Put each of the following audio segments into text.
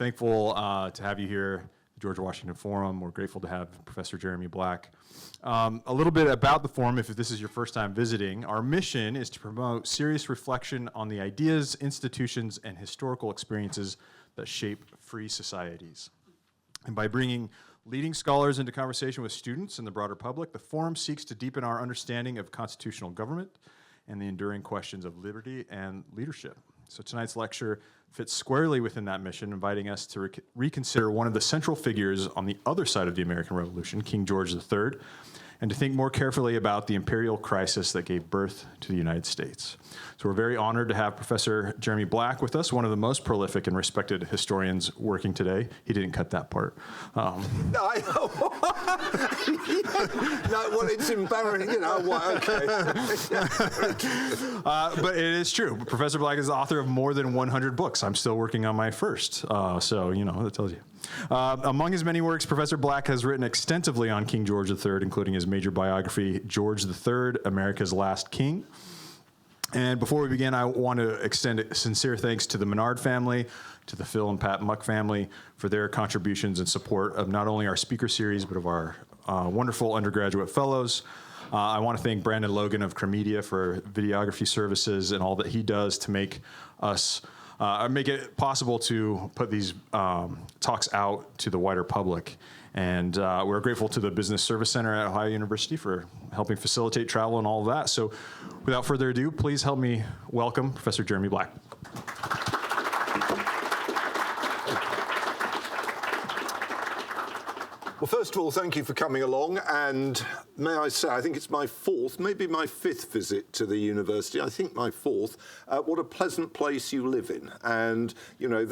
Thankful to have you here, the George Washington Forum. We're grateful to have Professor Jeremy Black. A little bit about the forum, if this is your first time visiting. Our mission is to promote serious reflection on the ideas, institutions, and historical experiences that shape free societies. And by bringing leading scholars into conversation with students and the broader public, the forum seeks to deepen our understanding of constitutional government and the enduring questions of liberty and leadership. So tonight's lecture fits squarely within that mission, inviting us to reconsider one of the central figures on the other side of the American Revolution, King George III, and to think more carefully about the imperial crisis that gave birth to the United States. So we're very honored to have Professor Jeremy Black with us, one of the most prolific and respected historians working today. He didn't cut that part. No, well, it's embarrassing, you know. Okay. But it is true. Professor Black is the author of more than 100 books. I'm still working on my first, so, you know, that tells you. Among his many works, Professor Black has written extensively on King George III, including his major biography, George III, America's Last King. And before we begin, I want to extend sincere thanks to the Menard family, to the Phil and Pat Muck family for their contributions and support of not only our speaker series, but of our wonderful undergraduate fellows. I want to thank Brandon Logan of Cremedia for videography services and all that he does to make us make it possible to put these talks out to the wider public. And we're grateful to the Business Service Center at Ohio University for helping facilitate travel and all of that. So without further ado, please help me welcome Professor Jeremy Black. Well, first of all, thank you for coming along, and may I say, I think it's my fourth, maybe my fifth visit to the university. I think my fourth. What a pleasant place you live in, and you know,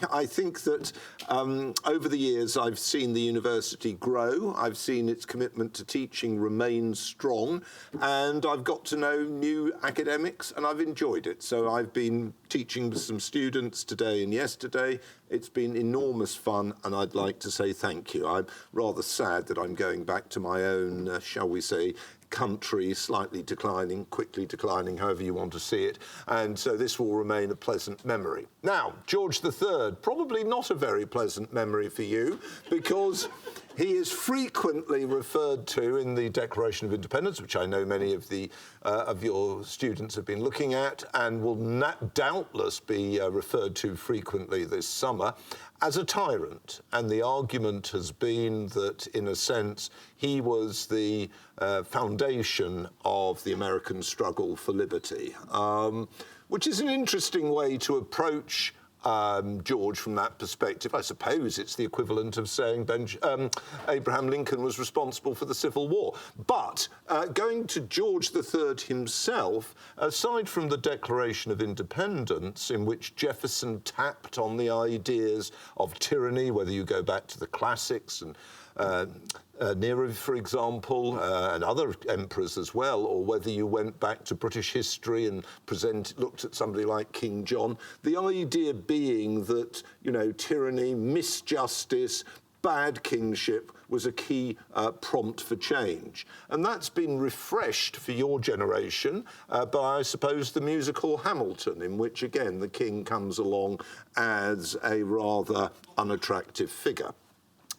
I think that over the years I've seen the university grow. I've seen its commitment to teaching remain strong, and I've got to know new academics, and I've enjoyed it. So I've been teaching with some students today and yesterday. It's been enormous fun, and I'd like to say thank you. I'm rather sad that I'm going back to my own, shall we say, country, slightly declining, quickly declining, however you want to see it, and so this will remain a pleasant memory. Now, George III, probably not a very pleasant memory for you, because he is frequently referred to in the Declaration of Independence, which I know many of your students have been looking at, and will doubtless be referred to frequently this summer, as a tyrant. And the argument has been that, in a sense, he was the foundation of the American struggle for liberty, which is an interesting way to approach George from that perspective. I suppose it's the equivalent of saying Abraham Lincoln was responsible for the Civil War. But going to George III himself, aside from the Declaration of Independence, in which Jefferson tapped on the ideas of tyranny, whether you go back to the classics and Nero, for example, and other emperors as well, or whether you went back to British history and looked at somebody like King John, the idea being that, you know, tyranny, misjustice, bad kingship was a key prompt for change. And that's been refreshed for your generation by, I suppose, the musical Hamilton, in which, again, the king comes along as a rather unattractive figure.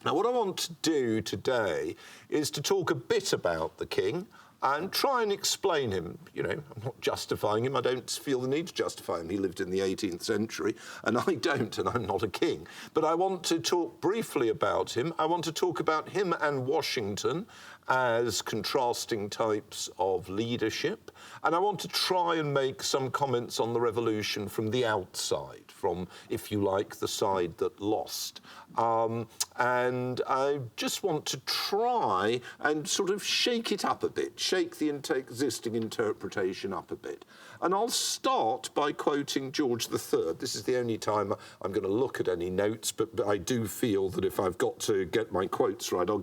Now, what I want to do today is to talk a bit about the king and try and explain him. You know, I'm not justifying him. I don't feel the need to justify him. He lived in the 18th century, and I don't, and I'm not a king. But I want to talk briefly about him. I want to talk about him and Washington as contrasting types of leadership. And I want to try and make some comments on the revolution from the outside, from, if you like, the side that lost. And I just want to try and sort of shake it up a bit, shake the existing interpretation up a bit. And I'll start by quoting George III. This is the only time I'm going to look at any notes, but I do feel that if I've got to get my quotes right, I'll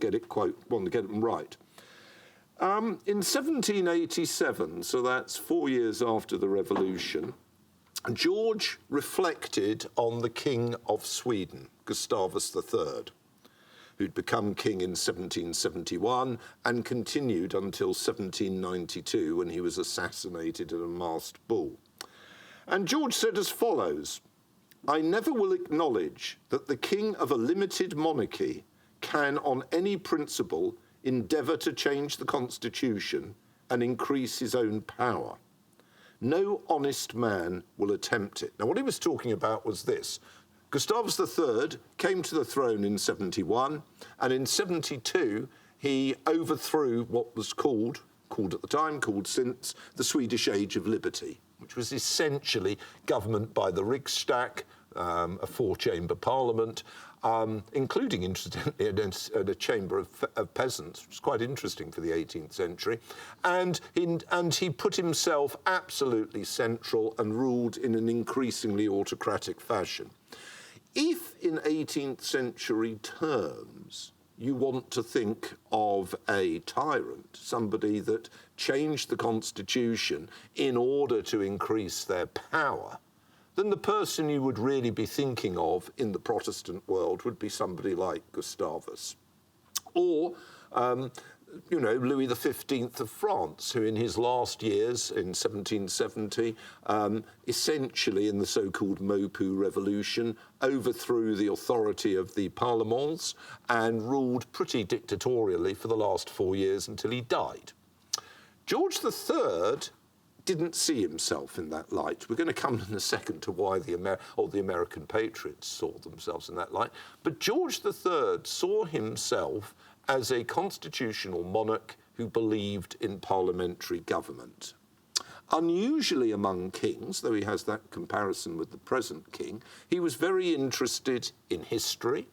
want to get them right. In 1787, so that's 4 years after the Revolution, George reflected on the King of Sweden, Gustavus III, who'd become king in 1771 and continued until 1792 when he was assassinated in a masked ball. And George said as follows: I never will acknowledge that the king of a limited monarchy can, on any principle, endeavour to change the constitution and increase his own power. No honest man will attempt it. Now, what he was talking about was this. Gustavus III came to the throne in 71, and in 72, he overthrew what was called at the time, since, the Swedish Age of Liberty, which was essentially government by the Riksdag, a four-chamber parliament, including, incidentally, a chamber of peasants, which was quite interesting for the 18th century. And he put himself absolutely central and ruled in an increasingly autocratic fashion. If in 18th century terms you want to think of a tyrant, somebody that changed the constitution in order to increase their power, then the person you would really be thinking of in the Protestant world would be somebody like Gustavus. Or, Louis XV of France, who in his last years, in 1770, essentially in the so-called Maupeou Revolution, overthrew the authority of the parlements and ruled pretty dictatorially for the last 4 years until he died. George III didn't see himself in that light. We're going to come in a second to why the American patriots saw themselves in that light. But George III saw himself as a constitutional monarch who believed in parliamentary government. Unusually among kings, though he has that comparison with the present king, he was very interested in history.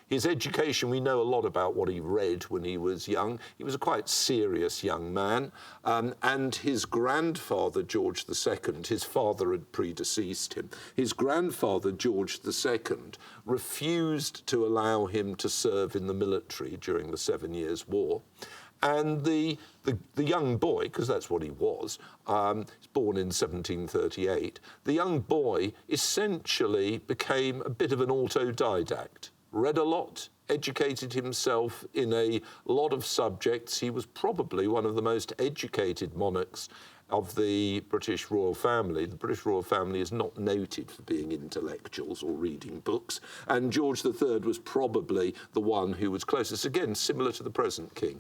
His education, we know a lot about what he read when he was young. He was a quite serious young man. And his grandfather, George II, his father had predeceased him. His grandfather, George II, refused to allow him to serve in the military during the 7 Years' War. And the young boy, because that's what he was, he's born in 1738, the young boy essentially became a bit of an autodidact. Read a lot, educated himself in a lot of subjects. He was probably one of the most educated monarchs of the British royal family. The British royal family is not noted for being intellectuals or reading books, and George III was probably the one who was closest, again, similar to the present king,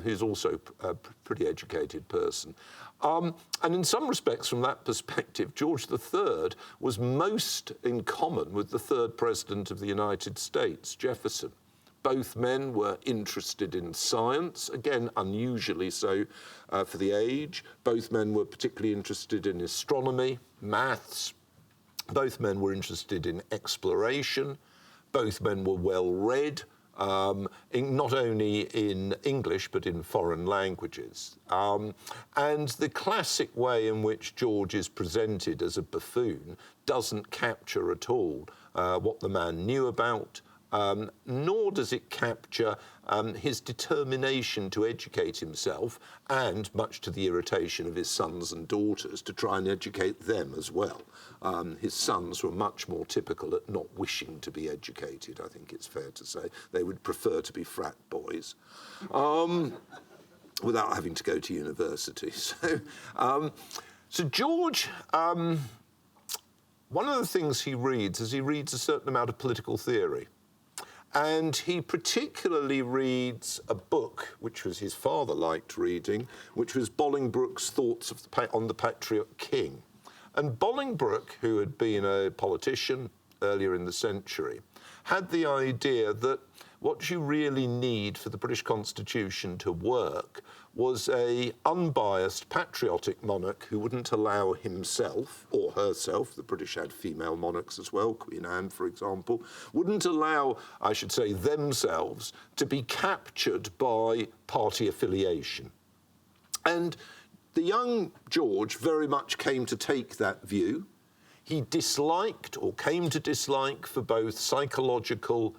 who's also a pretty educated person. And in some respects, from that perspective, George III was most in common with the third president of the United States, Jefferson. Both men were interested in science, again, unusually so for the age. Both men were particularly interested in astronomy, maths. Both men were interested in exploration. Both men were well-read, not only in English, but in foreign languages. And the classic way in which George is presented as a buffoon doesn't capture at all what the man knew about, nor does it capture his determination to educate himself, and, much to the irritation of his sons and daughters, to try and educate them as well. His sons were much more typical at not wishing to be educated, I think it's fair to say. They would prefer to be frat boys, without having to go to university. So George, one of the things he reads is he reads a certain amount of political theory. And he particularly reads a book, which was his father liked reading, which was Bolingbroke's Thoughts on the Patriot King. And Bolingbroke, who had been a politician earlier in the century, had the idea that what you really need for the British Constitution to work was a unbiased, patriotic monarch who wouldn't allow himself or herself, the British had female monarchs as well, Queen Anne, for example, wouldn't allow, I should say, themselves to be captured by party affiliation. And the young George very much came to take that view. He disliked, or came to dislike, for both psychological,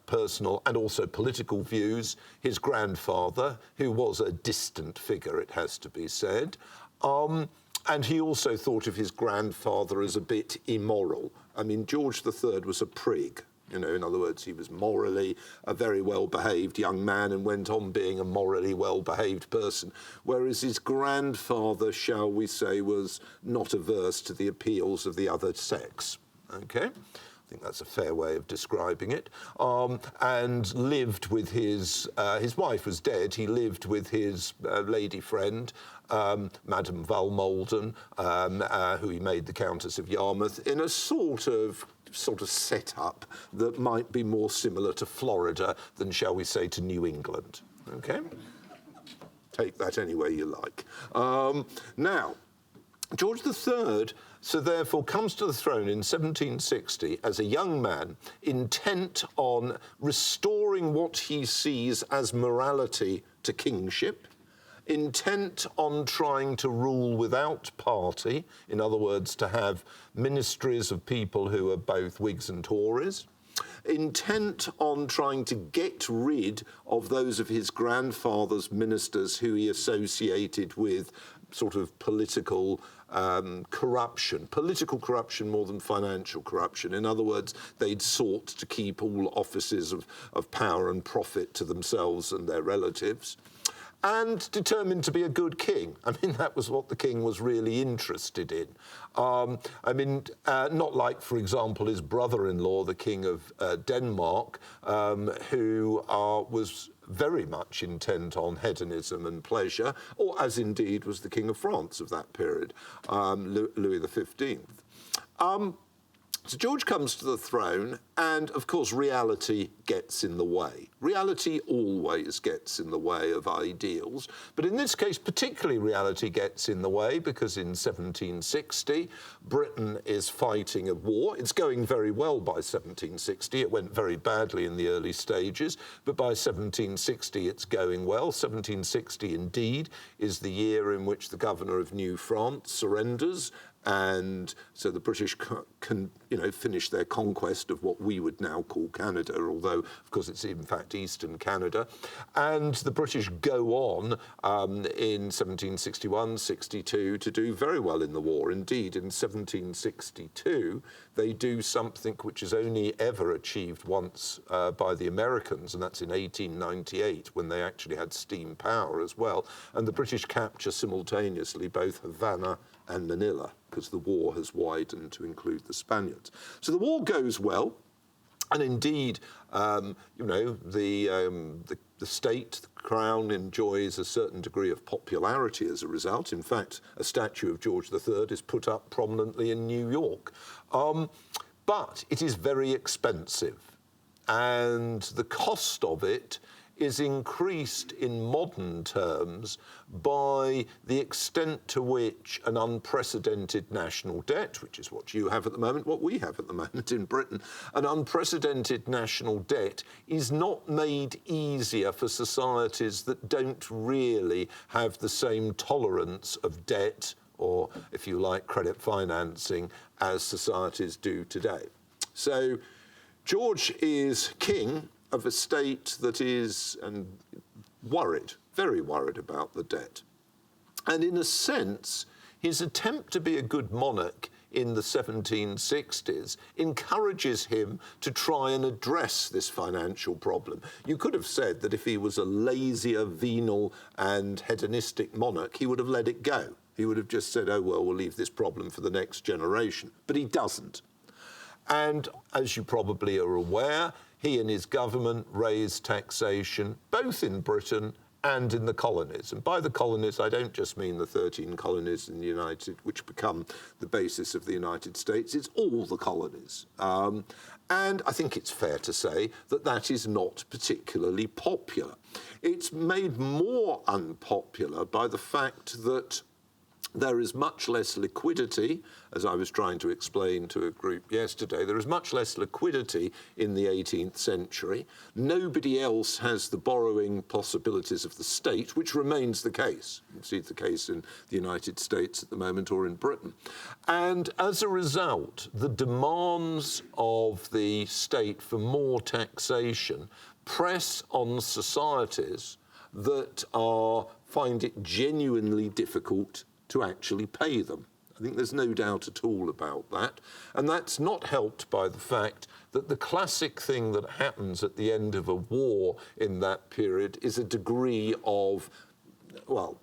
personal and also political views, his grandfather, who was a distant figure, it has to be said. And he also thought of his grandfather as a bit immoral. I mean, George III was a prig. You know, in other words, he was morally a very well-behaved young man and went on being a morally well-behaved person, whereas his grandfather, shall we say, was not averse to the appeals of the other sex. okay? I think that's a fair way of describing it. And lived with his wife was dead. He lived with his lady friend, Madame Valmolden, who he made the Countess of Yarmouth, in a sort of setup that might be more similar to Florida than, shall we say, to New England. Okay? Take that any way you like. Now, George III, so therefore, comes to the throne in 1760 as a young man, intent on restoring what he sees as morality to kingship, intent on trying to rule without party, in other words, to have ministries of people who are both Whigs and Tories, intent on trying to get rid of those of his grandfather's ministers who he associated with sort of political corruption more than financial corruption. In other words, they'd sought to keep all offices of power and profit to themselves and their relatives, and determined to be a good king. I mean, that was what the king was really interested in. Not like, for example, his brother-in-law, the King of Denmark, who was very much intent on hedonism and pleasure, or as indeed was the King of France of that period, Louis XV. So George comes to the throne, and of course reality gets in the way. Reality always gets in the way of ideals, but in this case particularly reality gets in the way because in 1760 Britain is fighting a war. It's going very well by 1760. It went very badly in the early stages, but by 1760 it's going well. 1760 indeed is the year in which the governor of New France surrenders, and so the British can finish their conquest of what we would now call Canada, although, of course, it's in fact Eastern Canada. And the British go on in 1761-62 to do very well in the war. Indeed, in 1762, they do something which is only ever achieved once by the Americans, and that's in 1898, when they actually had steam power as well. And the British capture simultaneously both Havana and Manila, because the war has widened to include the Spaniards. So the war goes well, and indeed, the state, the crown, enjoys a certain degree of popularity as a result. In fact, a statue of George III is put up prominently in New York. But it is very expensive, and the cost of it is increased in modern terms by the extent to which an unprecedented national debt, which is what you have at the moment, what we have at the moment in Britain, an unprecedented national debt is not made easier for societies that don't really have the same tolerance of debt, or, if you like, credit financing, as societies do today. So George is king of a state that is worried, very worried about the debt. And in a sense, his attempt to be a good monarch in the 1760s encourages him to try and address this financial problem. You could have said that if he was a lazier, venal and hedonistic monarch, he would have let it go. He would have just said, oh, well, we'll leave this problem for the next generation. But he doesn't. And as you probably are aware, he and his government raised taxation both in Britain and in the colonies. And by the colonies, I don't just mean the 13 colonies in the which become the basis of the United States. It's all the colonies. And I think it's fair to say that that is not particularly popular. It's made more unpopular by the fact that there is much less liquidity, as I was trying to explain to a group yesterday. There is much less liquidity in the 18th century. Nobody else has the borrowing possibilities of the state, which remains the case. You see the case in the United States at the moment, or in Britain. And as a result, the demands of the state for more taxation press on societies that find it genuinely difficult to actually pay them. I think there's no doubt at all about that. And that's not helped by the fact that the classic thing that happens at the end of a war in that period is a degree of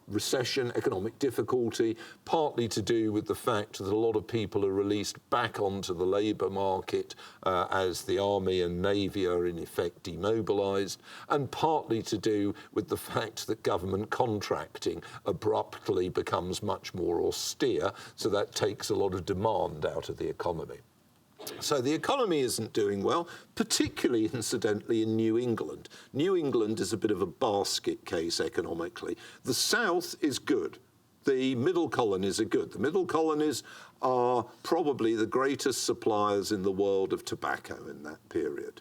recession, economic difficulty, partly to do with the fact that a lot of people are released back onto the labour market as the army and navy are in effect demobilised, and partly to do with the fact that government contracting abruptly becomes much more austere, so that takes a lot of demand out of the economy. So the economy isn't doing well, particularly, incidentally, in New England. New England is a bit of a basket case economically. The South is good. The middle colonies are good. The middle colonies are probably the greatest suppliers in the world of tobacco in that period.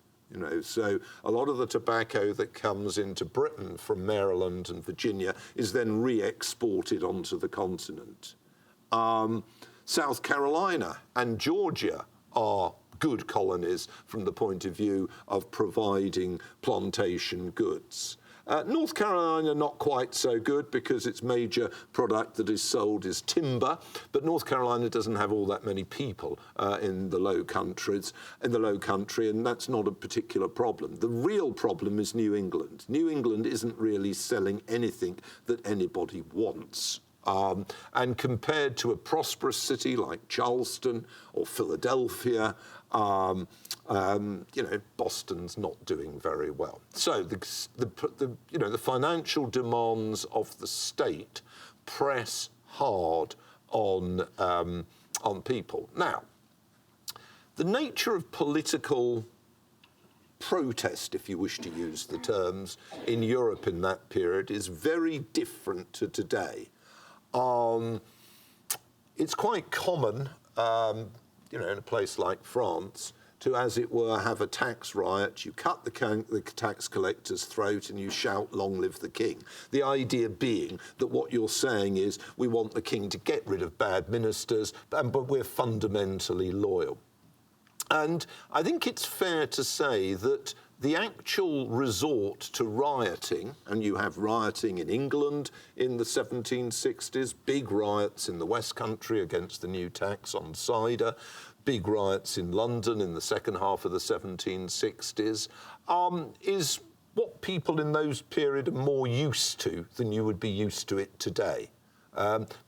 So a lot of the tobacco that comes into Britain from Maryland and Virginia is then re-exported onto the continent. South Carolina and Georgia are good colonies from the point of view of providing plantation goods. North Carolina, not quite so good because its major product that is sold is timber, but North Carolina doesn't have all that many people in the low country, and that's not a particular problem. The real problem is New England. New England isn't really selling anything that anybody wants. And compared to a prosperous city like Charleston or Philadelphia, Boston's not doing very well. So the financial demands of the state press hard on people. Now, the nature of political protest, if you wish to use the terms, in Europe in that period is very different to today. It's quite common, in a place like France, to, as it were, have a tax riot. You cut the tax collector's throat and you shout, "Long live the king." The idea being that what you're saying is, we want the king to get rid of bad ministers, but we're fundamentally loyal. And I think it's fair to say that the actual resort to rioting, and you have rioting in England in the 1760s, big riots in the West Country against the new tax on cider, big riots in London in the second half of the 1760s, is what people in those periods are more used to than you would be used to it today.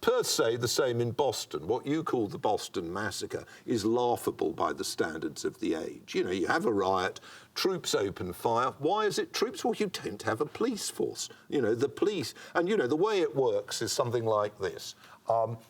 Per se, the same in Boston. What you call the Boston Massacre is laughable by the standards of the age. You have a riot, troops open fire. Why is it troops? Well, you don't have a police force. The police, and the way it works is something like this.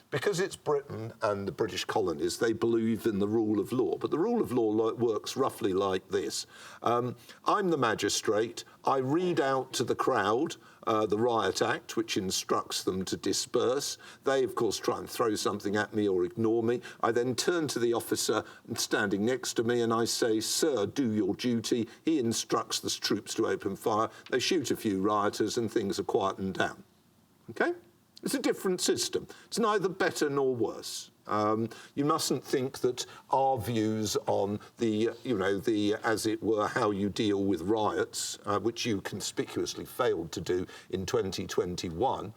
Because it's Britain and the British colonies, they believe in the rule of law. But the rule of law works roughly like this. I'm the magistrate. I read out to the crowd the Riot Act, which instructs them to disperse. They, of course, try and throw something at me or ignore me. I then turn to the officer standing next to me and I say, "Sir, do your duty." He instructs the troops to open fire. They shoot a few rioters and things are quietened down. Okay? It's a different system. It's neither better nor worse. You mustn't think that our views on the, as it were, how you deal with riots, which you conspicuously failed to do in 2021,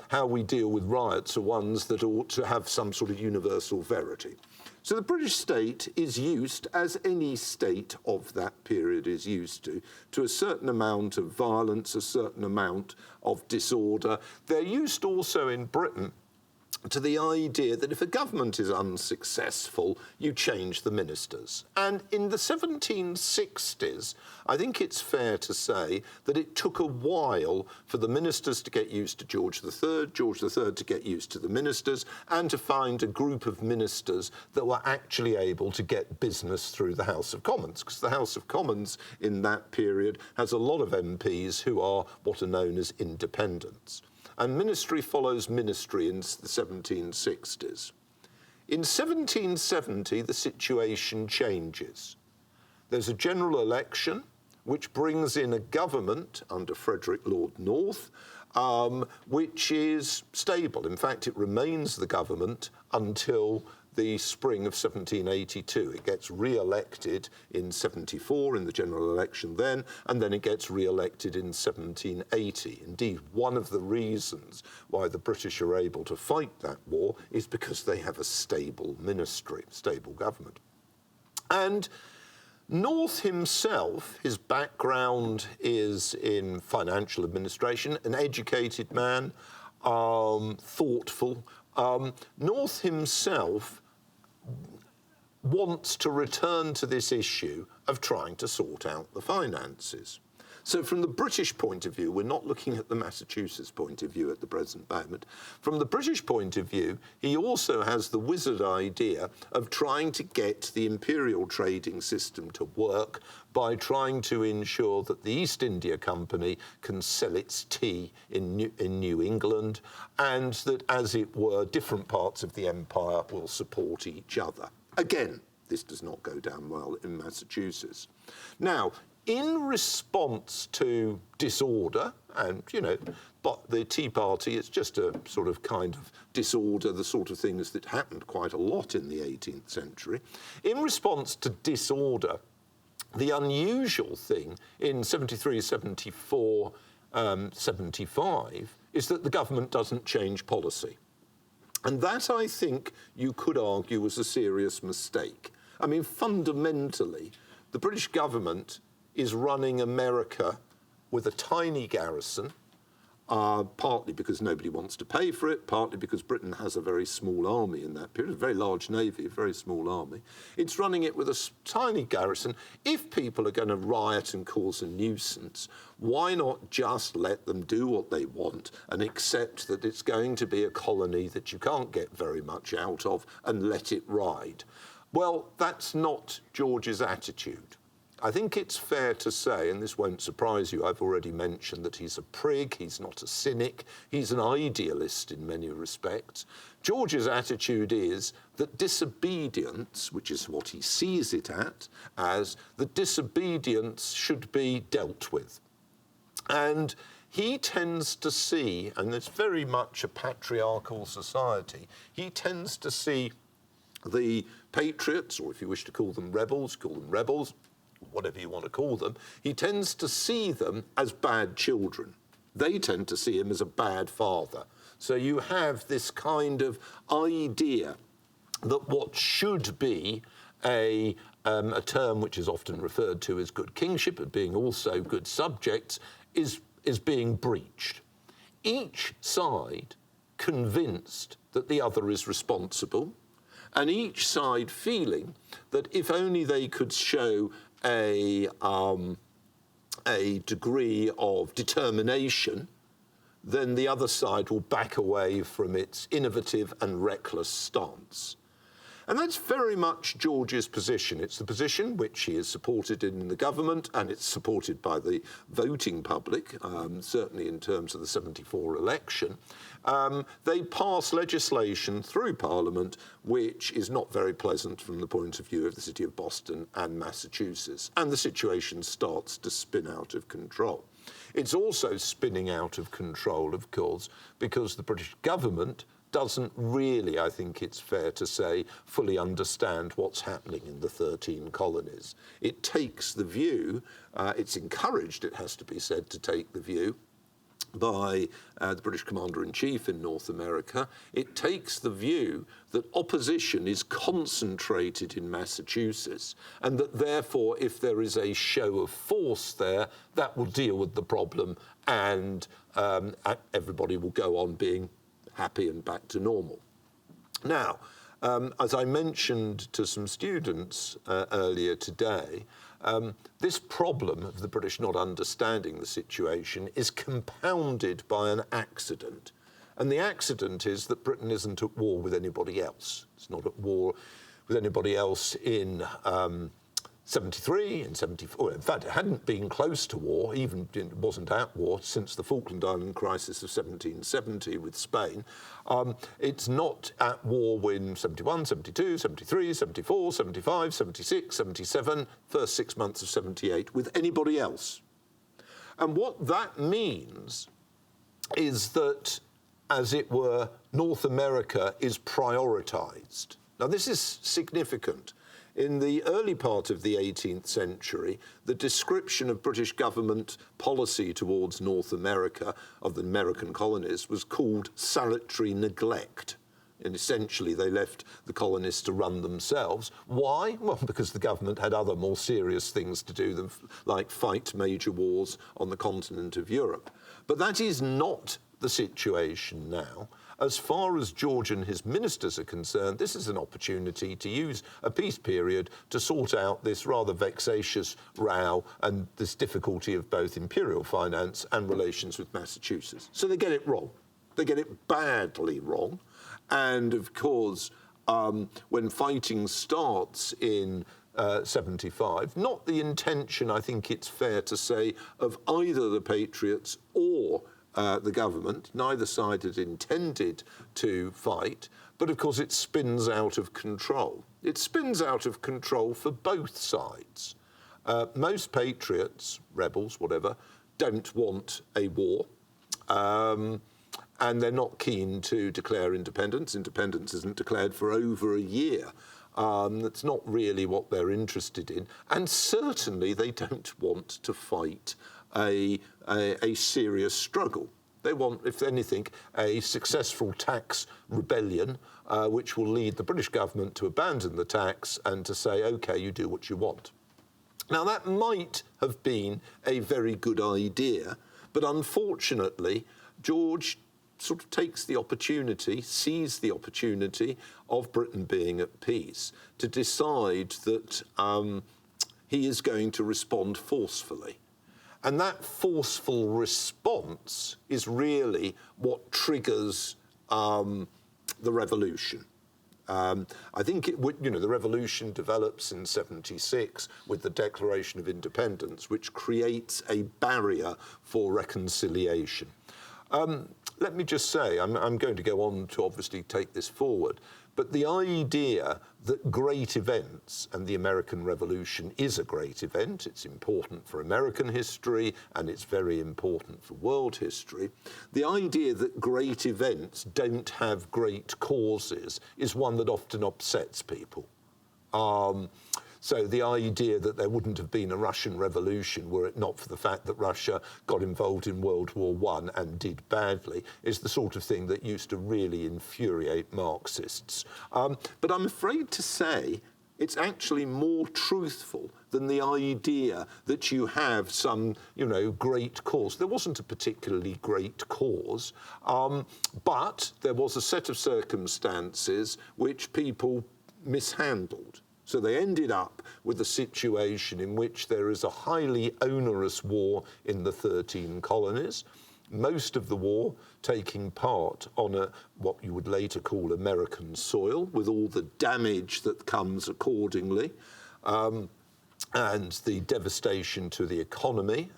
how we deal with riots are ones that ought to have some sort of universal verity. So the British state is used, as any state of that period is used to a certain amount of violence, a certain amount of disorder. They're used also in Britain to the idea that if a government is unsuccessful, you change the ministers. And in the 1760s, I think it's fair to say that it took a while for the ministers to get used to George III, George III to get used to the ministers, and to find a group of ministers that were actually able to get business through the House of Commons, because the House of Commons in that period has a lot of MPs who are what are known as independents. And ministry follows ministry in the 1760s. In 1770, the situation changes. There's a general election, which brings in a government under Frederick Lord North, which is stable. In fact, it remains the government until the spring of 1782. It gets re-elected in 74 in the general election then, and then it gets re-elected in 1780. Indeed, one of the reasons why the British are able to fight that war is because they have a stable ministry, stable government. And North himself, his background is in financial administration, an educated man, thoughtful. North himself wants to return to this issue of trying to sort out the finances. So from the British point of view, we're not looking at the Massachusetts point of view at the present moment. From the British point of view, he also has the wizard idea of trying to get the imperial trading system to work by trying to ensure that the East India Company can sell its tea in New England, and that, as it were, different parts of the empire will support each other. Again, this does not go down well in Massachusetts. Now, in response to disorder, and, but the Tea Party is just a sort of kind of disorder, the sort of things that happened quite a lot in the 18th century. In response to disorder, the unusual thing in 73, 74, 75 is that the government doesn't change policy. And that, I think, you could argue was a serious mistake. I mean, fundamentally, the British government is running America with a tiny garrison, partly because nobody wants to pay for it, partly because Britain has a very small army in that period, a very large navy, a very small army. It's running it with a tiny garrison. If people are going to riot and cause a nuisance, why not just let them do what they want and accept that it's going to be a colony that you can't get very much out of and let it ride? Well, that's not George's attitude. I think it's fair to say, and this won't surprise you, I've already mentioned that he's a prig, he's not a cynic, he's an idealist in many respects. George's attitude is that disobedience, which is what he sees it as that disobedience should be dealt with. And he tends to see, and it's very much a patriarchal society, he tends to see the patriots, or if you wish to call them rebels, whatever you want to call them, he tends to see them as bad children. They tend to see him as a bad father. So you have this kind of idea that what should be a term which is often referred to as good kingship, and being also good subjects, is being breached. Each side convinced that the other is responsible, and each side feeling that if only they could show a degree of determination, then the other side will back away from its innovative and reckless stance. And that's very much George's position. It's the position which he is supported in the government, and it's supported by the voting public, certainly in terms of the 74 election. They pass legislation through Parliament which is not very pleasant from the point of view of the city of Boston and Massachusetts, and the situation starts to spin out of control. It's also spinning out of control, of course, because the British government doesn't really, I think it's fair to say, fully understand what's happening in the 13 colonies. It takes the view, it's encouraged, it has to be said, to take the view by the British Commander-in-Chief in North America. It takes the view that opposition is concentrated in Massachusetts, and that therefore, if there is a show of force there, that will deal with the problem, and everybody will go on being happy and back to normal. Now, as I mentioned to some students earlier today, this problem of the British not understanding the situation is compounded by an accident. And the accident is that Britain isn't at war with anybody else. It's not at war with anybody else in 73, in 74. In fact, it hadn't been close to war, even it wasn't at war, since the Falkland Island crisis of 1770 with Spain. It's not at war in 71, 72, 73, 74, 75, 76, 77, first 6 months of 78 with anybody else. And what that means is that, as it were, North America is prioritised. Now, this is significant. In the early part of the 18th century, the description of British government policy towards North America, of the American colonies, was called salutary neglect. And essentially, they left the colonists to run themselves. Why? Well, because the government had other more serious things to do than like fight major wars on the continent of Europe. But that is not the situation now. As far as George and his ministers are concerned, this is an opportunity to use a peace period to sort out this rather vexatious row and this difficulty of both imperial finance and relations with Massachusetts. So they get it wrong. They get it badly wrong. And of course, when fighting starts in 75, not the intention, I think it's fair to say, of either the Patriots or the government. Neither side had intended to fight, but of course it spins out of control. It spins out of control for both sides. Most patriots, rebels, whatever, don't want a war, and they're not keen to declare independence. Independence isn't declared for over a year. That's not really what they're interested in, and certainly they don't want to fight a serious struggle. They want, if anything, a successful tax rebellion, which will lead the British government to abandon the tax and to say, OK, you do what you want. Now, that might have been a very good idea, but unfortunately, George sort of takes the opportunity, sees the opportunity of Britain being at peace to decide that he is going to respond forcefully. And that forceful response is really what triggers the revolution. I think the revolution develops in 76 with the Declaration of Independence, which creates a barrier for reconciliation. Let me just say, I'm going to go on to obviously take this forward, but the idea that great events, and the American Revolution is a great event, it's important for American history and it's very important for world history, the idea that great events don't have great causes is one that often upsets people. So the idea that there wouldn't have been a Russian Revolution were it not for the fact that Russia got involved in World War I and did badly is the sort of thing that used to really infuriate Marxists. But I'm afraid to say it's actually more truthful than the idea that you have some, great cause. There wasn't a particularly great cause, but there was a set of circumstances which people mishandled. So they ended up with a situation in which there is a highly onerous war in the 13 colonies, most of the war taking part on what you would later call American soil, with all the damage that comes accordingly, and the devastation to the economy.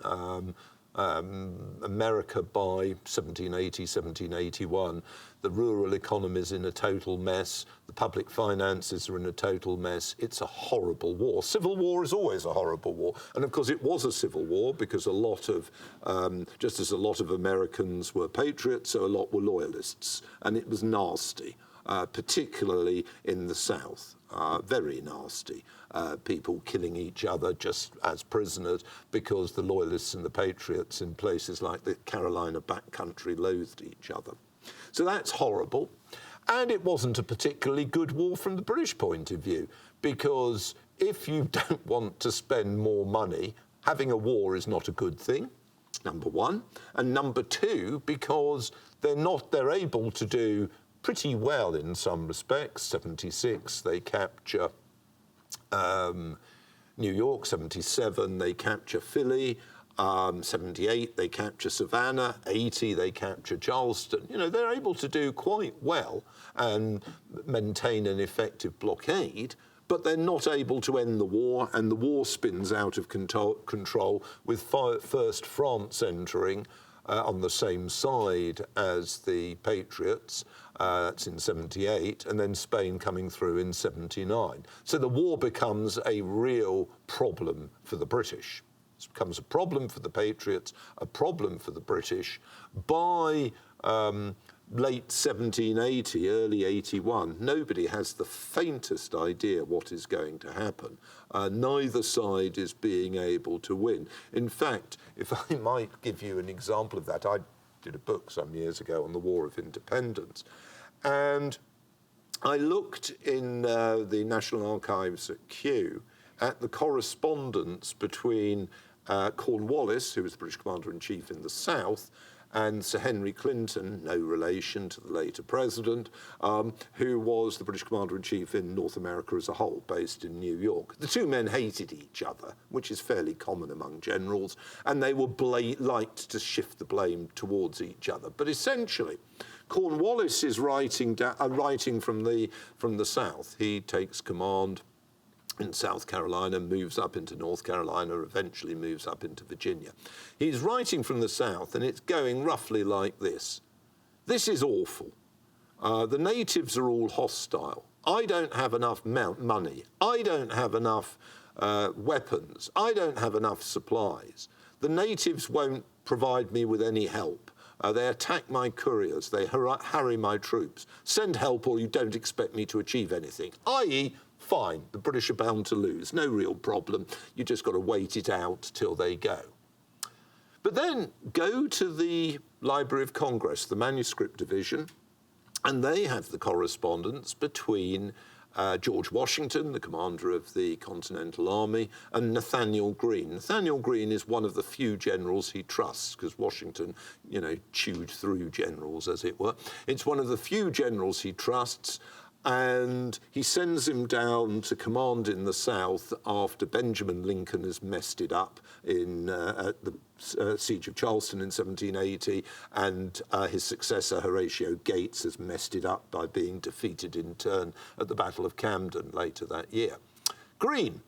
America by 1780, 1781, the rural economy is in a total mess, the public finances are in a total mess. It's a horrible war. Civil war is always a horrible war. And of course it was a civil war because a lot of, just as a lot of Americans were patriots, so a lot were loyalists. And it was nasty, particularly in the South. Very nasty. People killing each other just as prisoners because the loyalists and the patriots in places like the Carolina backcountry loathed each other. So that's horrible. And it wasn't a particularly good war from the British point of view, because if you don't want to spend more money, having a war is not a good thing, number one. And number two, because they're able to do pretty well in some respects. 76, they capture New York. 77, they capture Philly. 78, they capture Savannah. 80, they capture Charleston. They're able to do quite well and maintain an effective blockade, but they're not able to end the war, and the war spins out of control with first France entering on the same side as the Patriots. That's in 78, and then Spain coming through in 79. So the war becomes a real problem for the British. It becomes a problem for the Patriots, a problem for the British. By late 1780, early 81, nobody has the faintest idea what is going to happen. Neither side is being able to win. In fact, if I might give you an example of that, I did a book some years ago on the War of Independence, and I looked in the National Archives at Kew at the correspondence between Cornwallis, who was the British Commander-in-Chief in the south, and Sir Henry Clinton, no relation to the later president, who was the British Commander-in-Chief in North America as a whole, based in New York. The two men hated each other, which is fairly common among generals, and they were liked to shift the blame towards each other. But essentially, Cornwallis is writing from the south. He takes command in South Carolina, moves up into North Carolina, eventually moves up into Virginia. He's writing from the south, and it's going roughly like this. This is awful. The natives are all hostile. I don't have enough money. I don't have enough weapons. I don't have enough supplies. The natives won't provide me with any help. They attack my couriers. They harry my troops. Send help or you don't expect me to achieve anything. I.e., fine, the British are bound to lose. No real problem. You just got to wait it out till they go. But then go to the Library of Congress, the manuscript division, and they have the correspondence between George Washington, the commander of the Continental Army, and Nathaniel Greene. Nathaniel Greene is one of the few generals he trusts, because Washington, chewed through generals, as it were. It's one of the few generals he trusts, and he sends him down to command in the South after Benjamin Lincoln has messed it up at the Siege of Charleston in 1780, and his successor, Horatio Gates, has messed it up by being defeated in turn at the Battle of Camden later that year. Greene,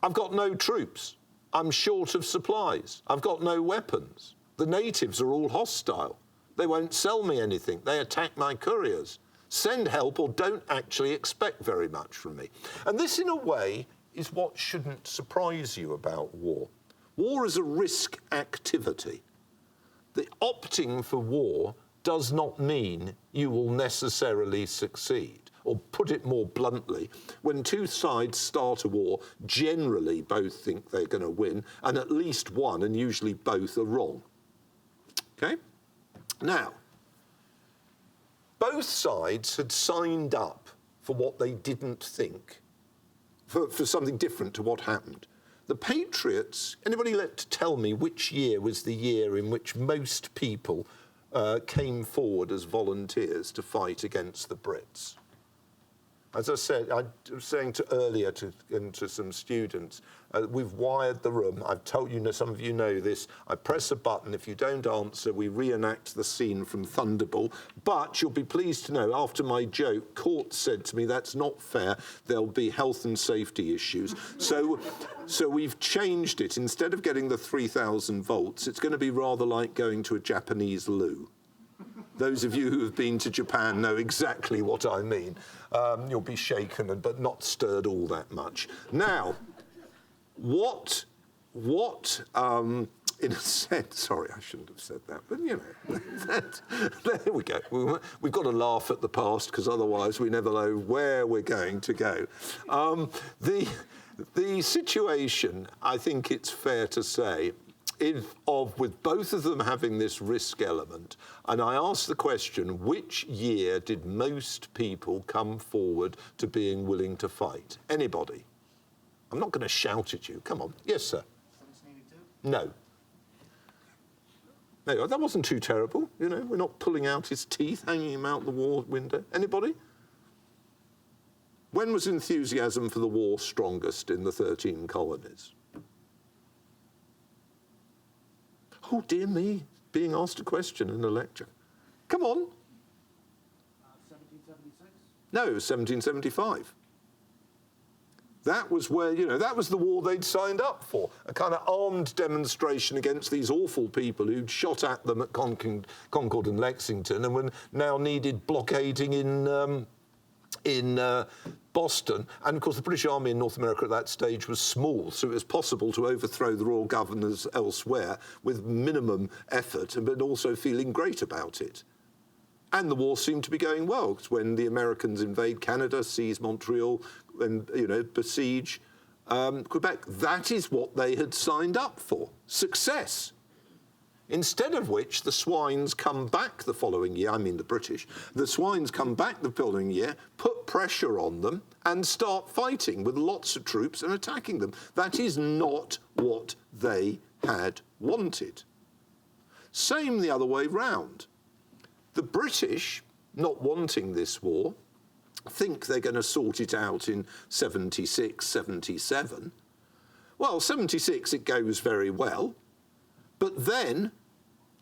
I've got no troops. I'm short of supplies. I've got no weapons. The natives are all hostile. They won't sell me anything. They attack my couriers. Send help or don't actually expect very much from me. And this, in a way, is what shouldn't surprise you about war. War is a risk activity. The opting for war does not mean you will necessarily succeed. Or put it more bluntly, when two sides start a war, generally both think they're going to win, and at least one, and usually both, are wrong. Okay? Now, both sides had signed up for what they didn't think, for something different to what happened. The Patriots, anybody like to tell me which year was the year in which most people came forward as volunteers to fight against the Brits? As I said, I was saying earlier to some students, we've wired the room. I've told you, some of you know this. I press a button. If you don't answer, we reenact the scene from Thunderball. But you'll be pleased to know, after my joke, Court said to me, that's not fair. There'll be health and safety issues. So we've changed it. Instead of getting the 3,000 volts, it's going to be rather like going to a Japanese loo. Those of you who have been to Japan know exactly what I mean. You'll be shaken, but not stirred all that much. Now, what in a sense, sorry, I shouldn't have said that, but there we go. We've got to laugh at the past, because otherwise we never know where we're going to go. The situation, I think it's fair to say, with both of them having this risk element, and I ask the question, which year did most people come forward to being willing to fight? Anybody? I'm not going to shout at you. Come on. Yes, sir. 1782? No. No, that wasn't too terrible. We're not pulling out his teeth, hanging him out the war window. Anybody? When was enthusiasm for the war strongest in the 13 colonies? Oh, dear me, being asked a question in a lecture. Come on. 1776? No, it was 1775. That was where, that was the war they'd signed up for, a kind of armed demonstration against these awful people who'd shot at them at Concord and Lexington and were now needed blockading in Boston. And, of course, the British Army in North America at that stage was small, so it was possible to overthrow the royal governors elsewhere with minimum effort, but also feeling great about it. And the war seemed to be going well, because when the Americans invade Canada, seize Montreal, and, besiege Quebec, that is what they had signed up for. Success. Instead of which, the swines come back the following year, I mean the British, the swines come back the following year, put pressure on them, and start fighting with lots of troops and attacking them. That is not what they had wanted. Same the other way round. The British, not wanting this war, think they're going to sort it out in 76, 77. Well, 76, it goes very well. But then,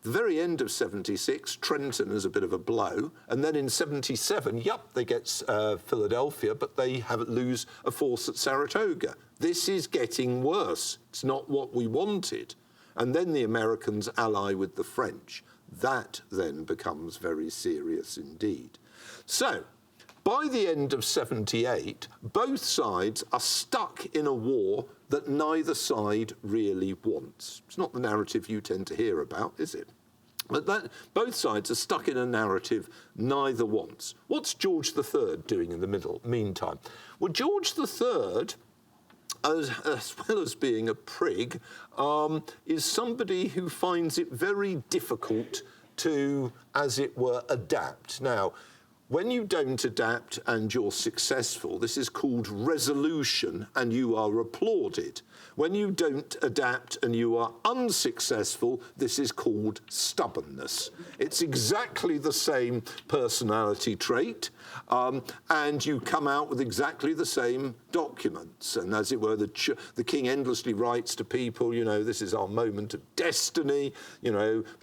the very end of 76, Trenton is a bit of a blow. And then in 77, they get Philadelphia, but they lose a force at Saratoga. This is getting worse. It's not what we wanted. And then the Americans ally with the French. That then becomes very serious indeed. So, by the end of 78, both sides are stuck in a war that neither side really wants. It's not the narrative you tend to hear about, is it? But both sides are stuck in a narrative neither wants. What's George III doing in the meantime? Well, George III, as well as being a prig, is somebody who finds it very difficult to, as it were, adapt. Now, when you don't adapt and you're successful, this is called resolution and you are applauded. When you don't adapt and you are unsuccessful, this is called stubbornness. It's exactly the same personality trait, and you come out with exactly the same documents. And as it were, the king endlessly writes to people, this is our moment of destiny,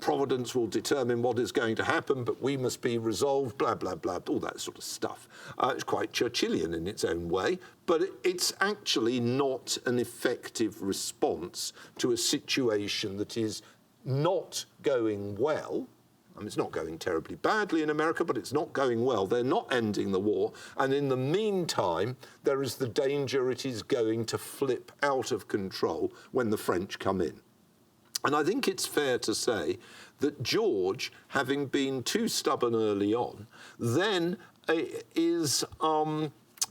Providence will determine what is going to happen, but we must be resolved, blah, blah, blah, all that sort of stuff. It's quite Churchillian in its own way, but it's actually not an effective response to a situation that is not going well. I mean, it's not going terribly badly in America, but it's not going well. They're not ending the war. And in the meantime, there is the danger it is going to flip out of control when the French come in. And I think it's fair to say that George, having been too stubborn early on, then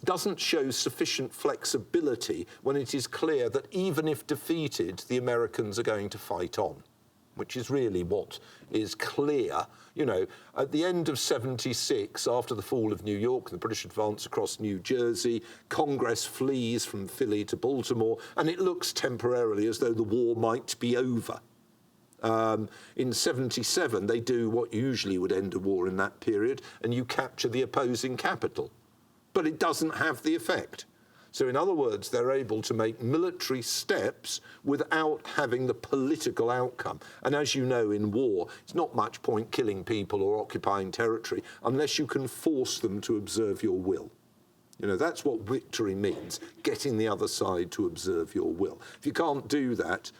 doesn't show sufficient flexibility when it is clear that even if defeated, the Americans are going to fight on, which is really what is clear. At the end of 76, after the fall of New York and the British advance across New Jersey, Congress flees from Philly to Baltimore, and it looks temporarily as though the war might be over. In 77, they do what usually would end a war in that period, and you capture the opposing capital. But it doesn't have the effect. So in other words, they're able to make military steps without having the political outcome. And as you know, in war, it's not much point killing people or occupying territory unless you can force them to observe your will. That's what victory means, getting the other side to observe your will. If you can't do that,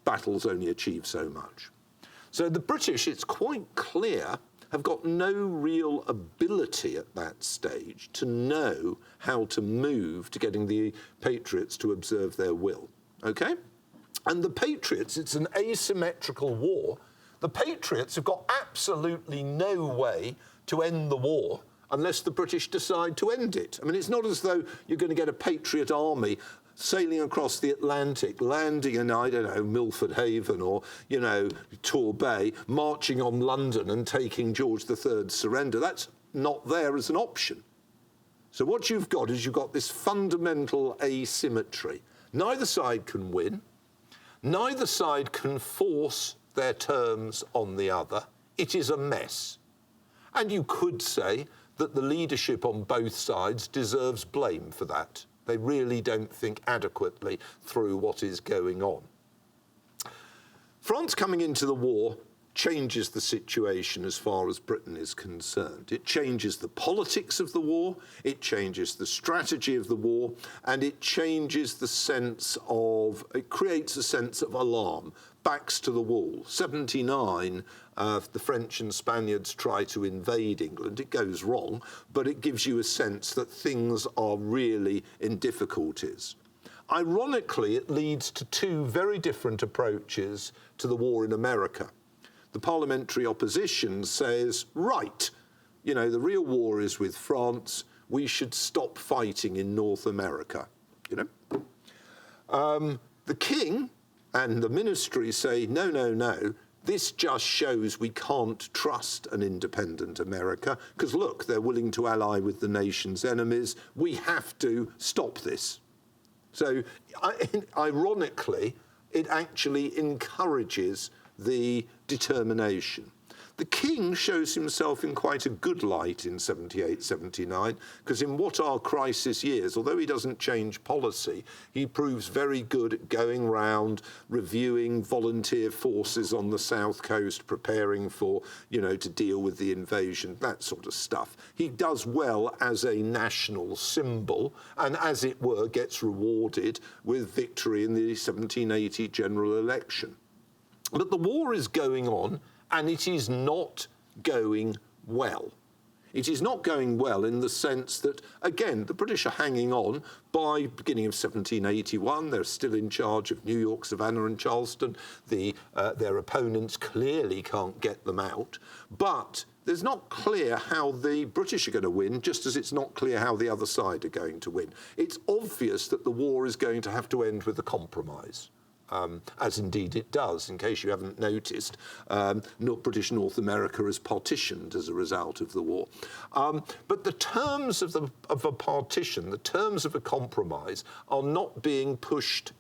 battles only achieve so much. So the British, it's quite clear, have got no real ability at that stage to know how to move to getting the Patriots to observe their will, okay? And the Patriots, it's an asymmetrical war. The Patriots have got absolutely no way to end the war unless the British decide to end it. I mean, it's not as though you're going to get a Patriot army sailing across the Atlantic, landing in, Milford Haven or, Torbay, marching on London and taking George III's surrender. That's not there as an option. So what you've got is you've got this fundamental asymmetry. Neither side can win. Neither side can force their terms on the other. It is a mess. And you could say that the leadership on both sides deserves blame for that. They really don't think adequately through what is going on. France coming into the war changes the situation as far as Britain is concerned. It changes the politics of the war, it changes the strategy of the war, and it changes it creates a sense of alarm, backs to the wall. 79, the French and Spaniards try to invade England. It goes wrong, but it gives you a sense that things are really in difficulties. Ironically, it leads to two very different approaches to the war in America. The parliamentary opposition says, right, the real war is with France. We should stop fighting in North America. The king and the ministry say, no, This just shows we can't trust an independent America because, look, they're willing to ally with the nation's enemies. We have to stop this. So, ironically, it actually encourages the determination. The king shows himself in quite a good light in 78, 79, because in what are crisis years, although he doesn't change policy, he proves very good at going round, reviewing volunteer forces on the south coast, preparing for, to deal with the invasion, that sort of stuff. He does well as a national symbol, and as it were, gets rewarded with victory in the 1780 general election. But the war is going on, and it is not going well. It is not going well in the sense that, again, the British are hanging on. By beginning of 1781, they're still in charge of New York, Savannah and Charleston. Their opponents clearly can't get them out. But there's not clear how the British are going to win, just as it's not clear how the other side are going to win. It's obvious that the war is going to have to end with a compromise. As indeed it does, in case you haven't noticed. British North America is partitioned as a result of the war. But the terms of a partition, the terms of a compromise, are not being pushed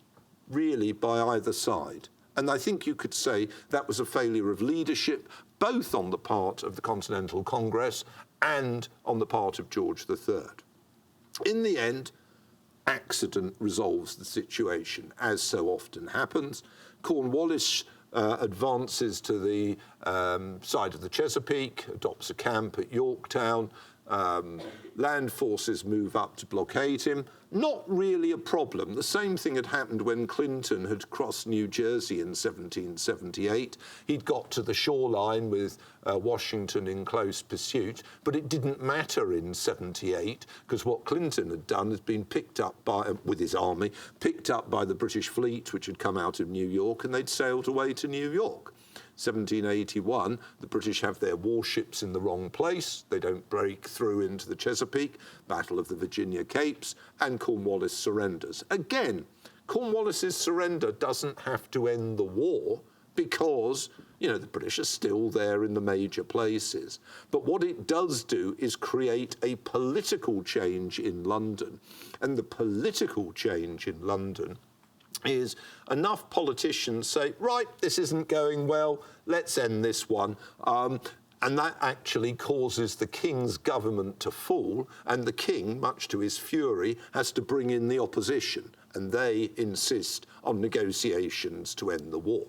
really by either side. And I think you could say that was a failure of leadership, both on the part of the Continental Congress and on the part of George III. In the end, accident resolves the situation, as so often happens. Cornwallis advances to the side of the Chesapeake, adopts a camp at Yorktown. Land forces move up to blockade him. Not really a problem. The same thing had happened when Clinton had crossed New Jersey in 1778. He'd got to the shoreline with Washington in close pursuit, but it didn't matter in 78 because what Clinton had done has been picked up with his army, picked up by the British fleet, which had come out of New York, and they'd sailed away to New York. 1781, the British have their warships in the wrong place. They don't break through into the Chesapeake, Battle of the Virginia Capes, and Cornwallis surrenders. Again, Cornwallis's surrender doesn't have to end the war because, the British are still there in the major places. But what it does do is create a political change in London. And the political change in London is enough politicians say, right, this isn't going well, let's end this one. And that actually causes the king's government to fall, and the king, much to his fury, has to bring in the opposition, and they insist on negotiations to end the war.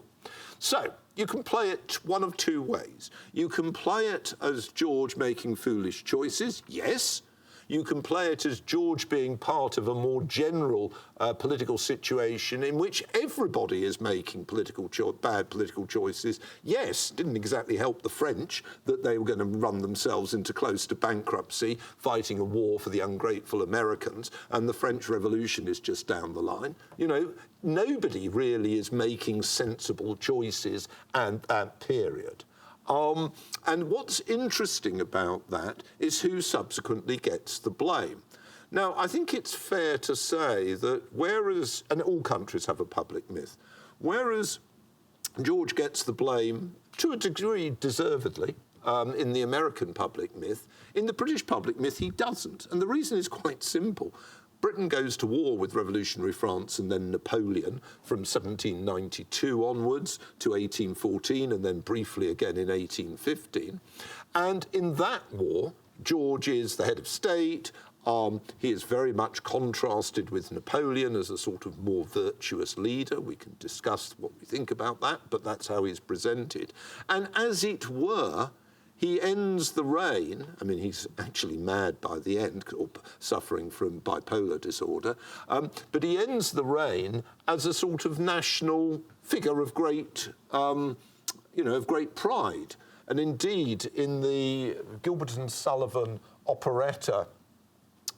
So, you can play it one of two ways. You can play it as George making foolish choices, yes. You can play it as George being part of a more general political situation in which everybody is making bad political choices. Yes, didn't exactly help the French that they were going to run themselves into close to bankruptcy, fighting a war for the ungrateful Americans, and the French Revolution is just down the line. Nobody really is making sensible choices at that period. And what's interesting about that is who subsequently gets the blame. Now, I think it's fair to say that whereas, and all countries have a public myth, whereas George gets the blame to a degree deservedly in the American public myth, in the British public myth he doesn't. And the reason is quite simple. Britain goes to war with revolutionary France and then Napoleon from 1792 onwards to 1814 and then briefly again in 1815. And in that war, George is the head of state. He is very much contrasted with Napoleon as a sort of more virtuous leader. We can discuss what we think about that, but that's how he's presented. And as it were, he ends the reign, he's actually mad by the end, or suffering from bipolar disorder, but he ends the reign as a sort of national figure of great, of great pride. And indeed, in the Gilbert and Sullivan operetta,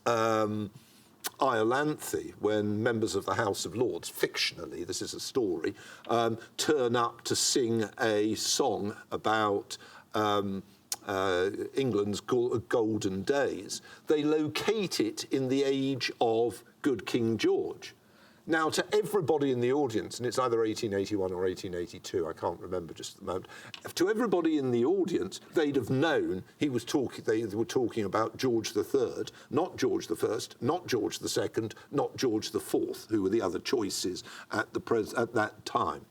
Iolanthe, when members of the House of Lords, fictionally, this is a story, turn up to sing a song about England's golden days, they locate it in the age of good King George. Now, to everybody in the audience, and it's either 1881 or 1882, I can't remember just at the moment, to everybody in the audience, they'd have known they were talking about George III, not George I, not George II, not George IV, who were the other choices at that time.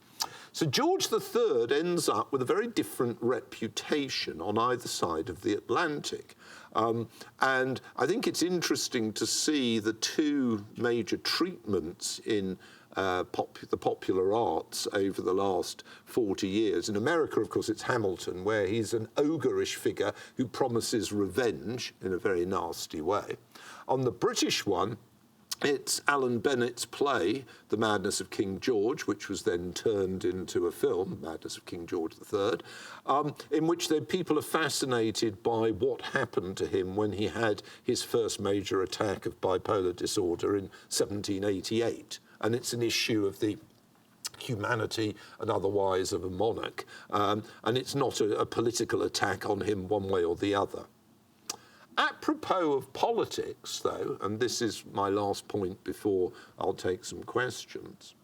So George III ends up with a very different reputation on either side of the Atlantic. And I think it's interesting to see the two major treatments in the popular arts over the last 40 years. In America, of course, it's Hamilton, where he's an ogreish figure who promises revenge in a very nasty way. On the British one, it's Alan Bennett's play, The Madness of King George, which was then turned into a film, Madness of King George III, in which people are fascinated by what happened to him when he had his first major attack of bipolar disorder in 1788. And it's an issue of the humanity and otherwise of a monarch. And it's not a political attack on him one way or the other. Apropos of politics, though, and this is my last point before I'll take some questions,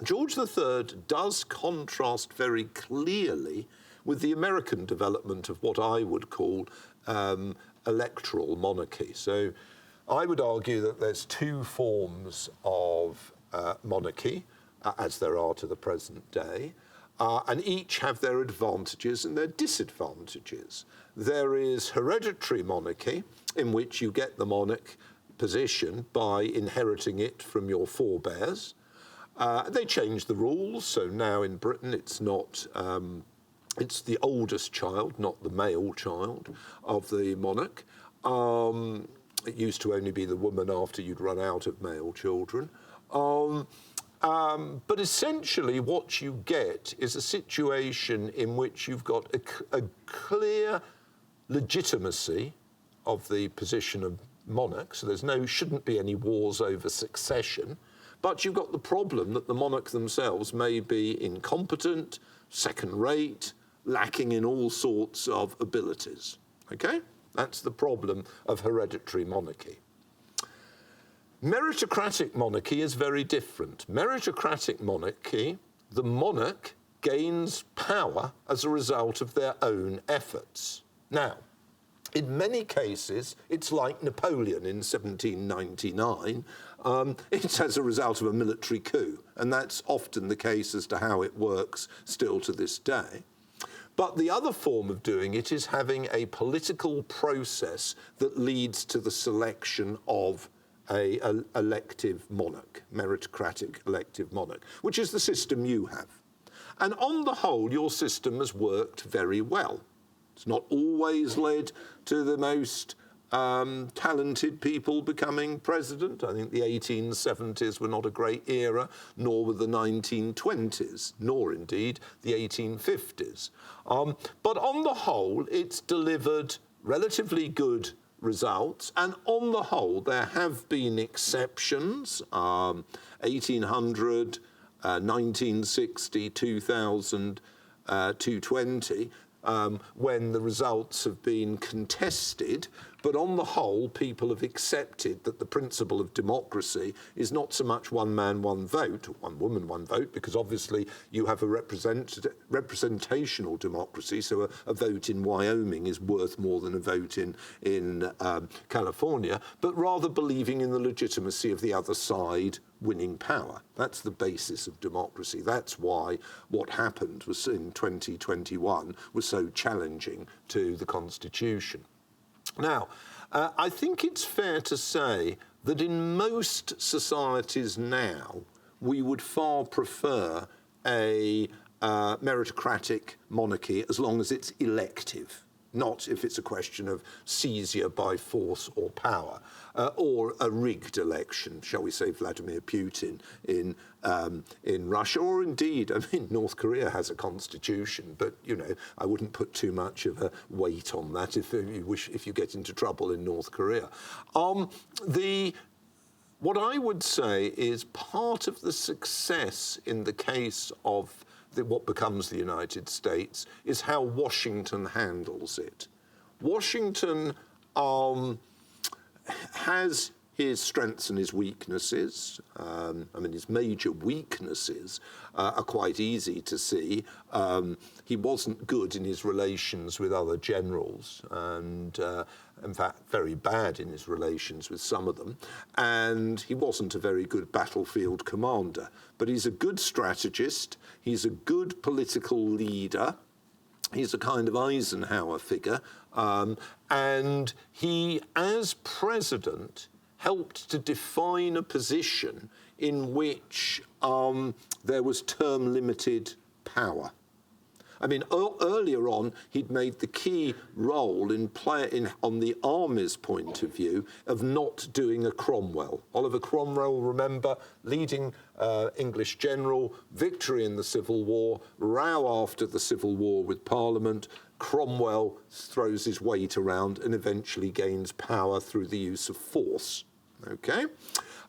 George III does contrast very clearly with the American development of what I would call electoral monarchy. So I would argue that there's two forms of monarchy, as there are to the present day, and each have their advantages and their disadvantages. There is hereditary monarchy, in which you get the monarch position by inheriting it from your forebears. They changed the rules, so now in Britain it's not, it's the oldest child, not the male child of the monarch. It used to only be the woman after you'd run out of male children. But essentially what you get is a situation in which you've got a clear legitimacy of the position of monarch, so shouldn't be any wars over succession, but you've got the problem that the monarch themselves may be incompetent, second-rate, lacking in all sorts of abilities. Okay? That's the problem of hereditary monarchy. Meritocratic monarchy is very different. Meritocratic monarchy, the monarch gains power as a result of their own efforts. Now, in many cases, it's like Napoleon in 1799. It's as a result of a military coup, and that's often the case as to how it works still to this day. But the other form of doing it is having a political process that leads to the selection of an elective monarch, meritocratic elective monarch, which is the system you have. And on the whole, your system has worked very well. It's not always led to the most talented people becoming president. I think the 1870s were not a great era, nor were the 1920s, nor indeed the 1850s. But on the whole, it's delivered relatively good results, and on the whole, there have been exceptions, 1800, 1960, 2000, 220, when the results have been contested, but on the whole, people have accepted that the principle of democracy is not so much one man, one vote, or one woman, one vote, because obviously you have a representational democracy, so a vote in Wyoming is worth more than a vote in California, but rather believing in the legitimacy of the other side winning power. That's the basis of democracy. That's why what happened was in 2021 was so challenging to the Constitution. Now, I think it's fair to say that in most societies now, we would far prefer a meritocratic monarchy as long as it's elective, not if it's a question of seizure by force or power, or a rigged election, shall we say Vladimir Putin in Russia, or indeed, I mean, North Korea has a constitution, but, you know, I wouldn't put too much of a weight on that if you get into trouble in North Korea. What I would say is part of the success in the case of what becomes the United States is how Washington handles it. Washington has his strengths and his weaknesses. His major weaknesses are quite easy to see. He wasn't good in his relations with other generals, and in fact, very bad in his relations with some of them. And he wasn't a very good battlefield commander. But he's a good strategist. He's a good political leader. He's a kind of Eisenhower figure. And he, as president, helped to define a position in which there was term-limited power. I mean, earlier on, he'd made the key role on the army's point of view of not doing a Cromwell. Oliver Cromwell, remember, leading English general, victory in the Civil War, row after the Civil War with Parliament. Cromwell throws his weight around and eventually gains power through the use of force. Okay?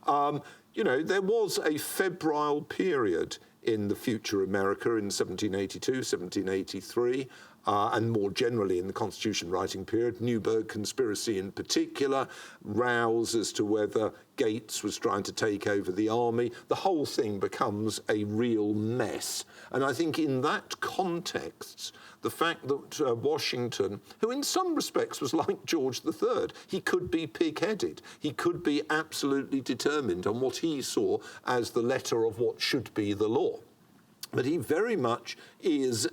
There was a febrile period in the future America in 1782, 1783, and more generally in the Constitution writing period, Newburgh conspiracy in particular, rows as to whether Gates was trying to take over the army. The whole thing becomes a real mess. And I think in that context, the fact that Washington, who in some respects was like George III, he could be pig-headed. He could be absolutely determined on what he saw as the letter of what should be the law. But he very much is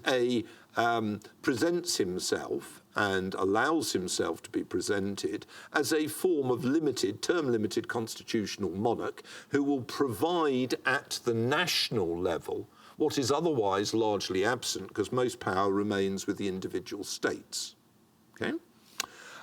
presents himself and allows himself to be presented as a form of term-limited constitutional monarch who will provide at the national level what is otherwise largely absent because most power remains with the individual states. Okay?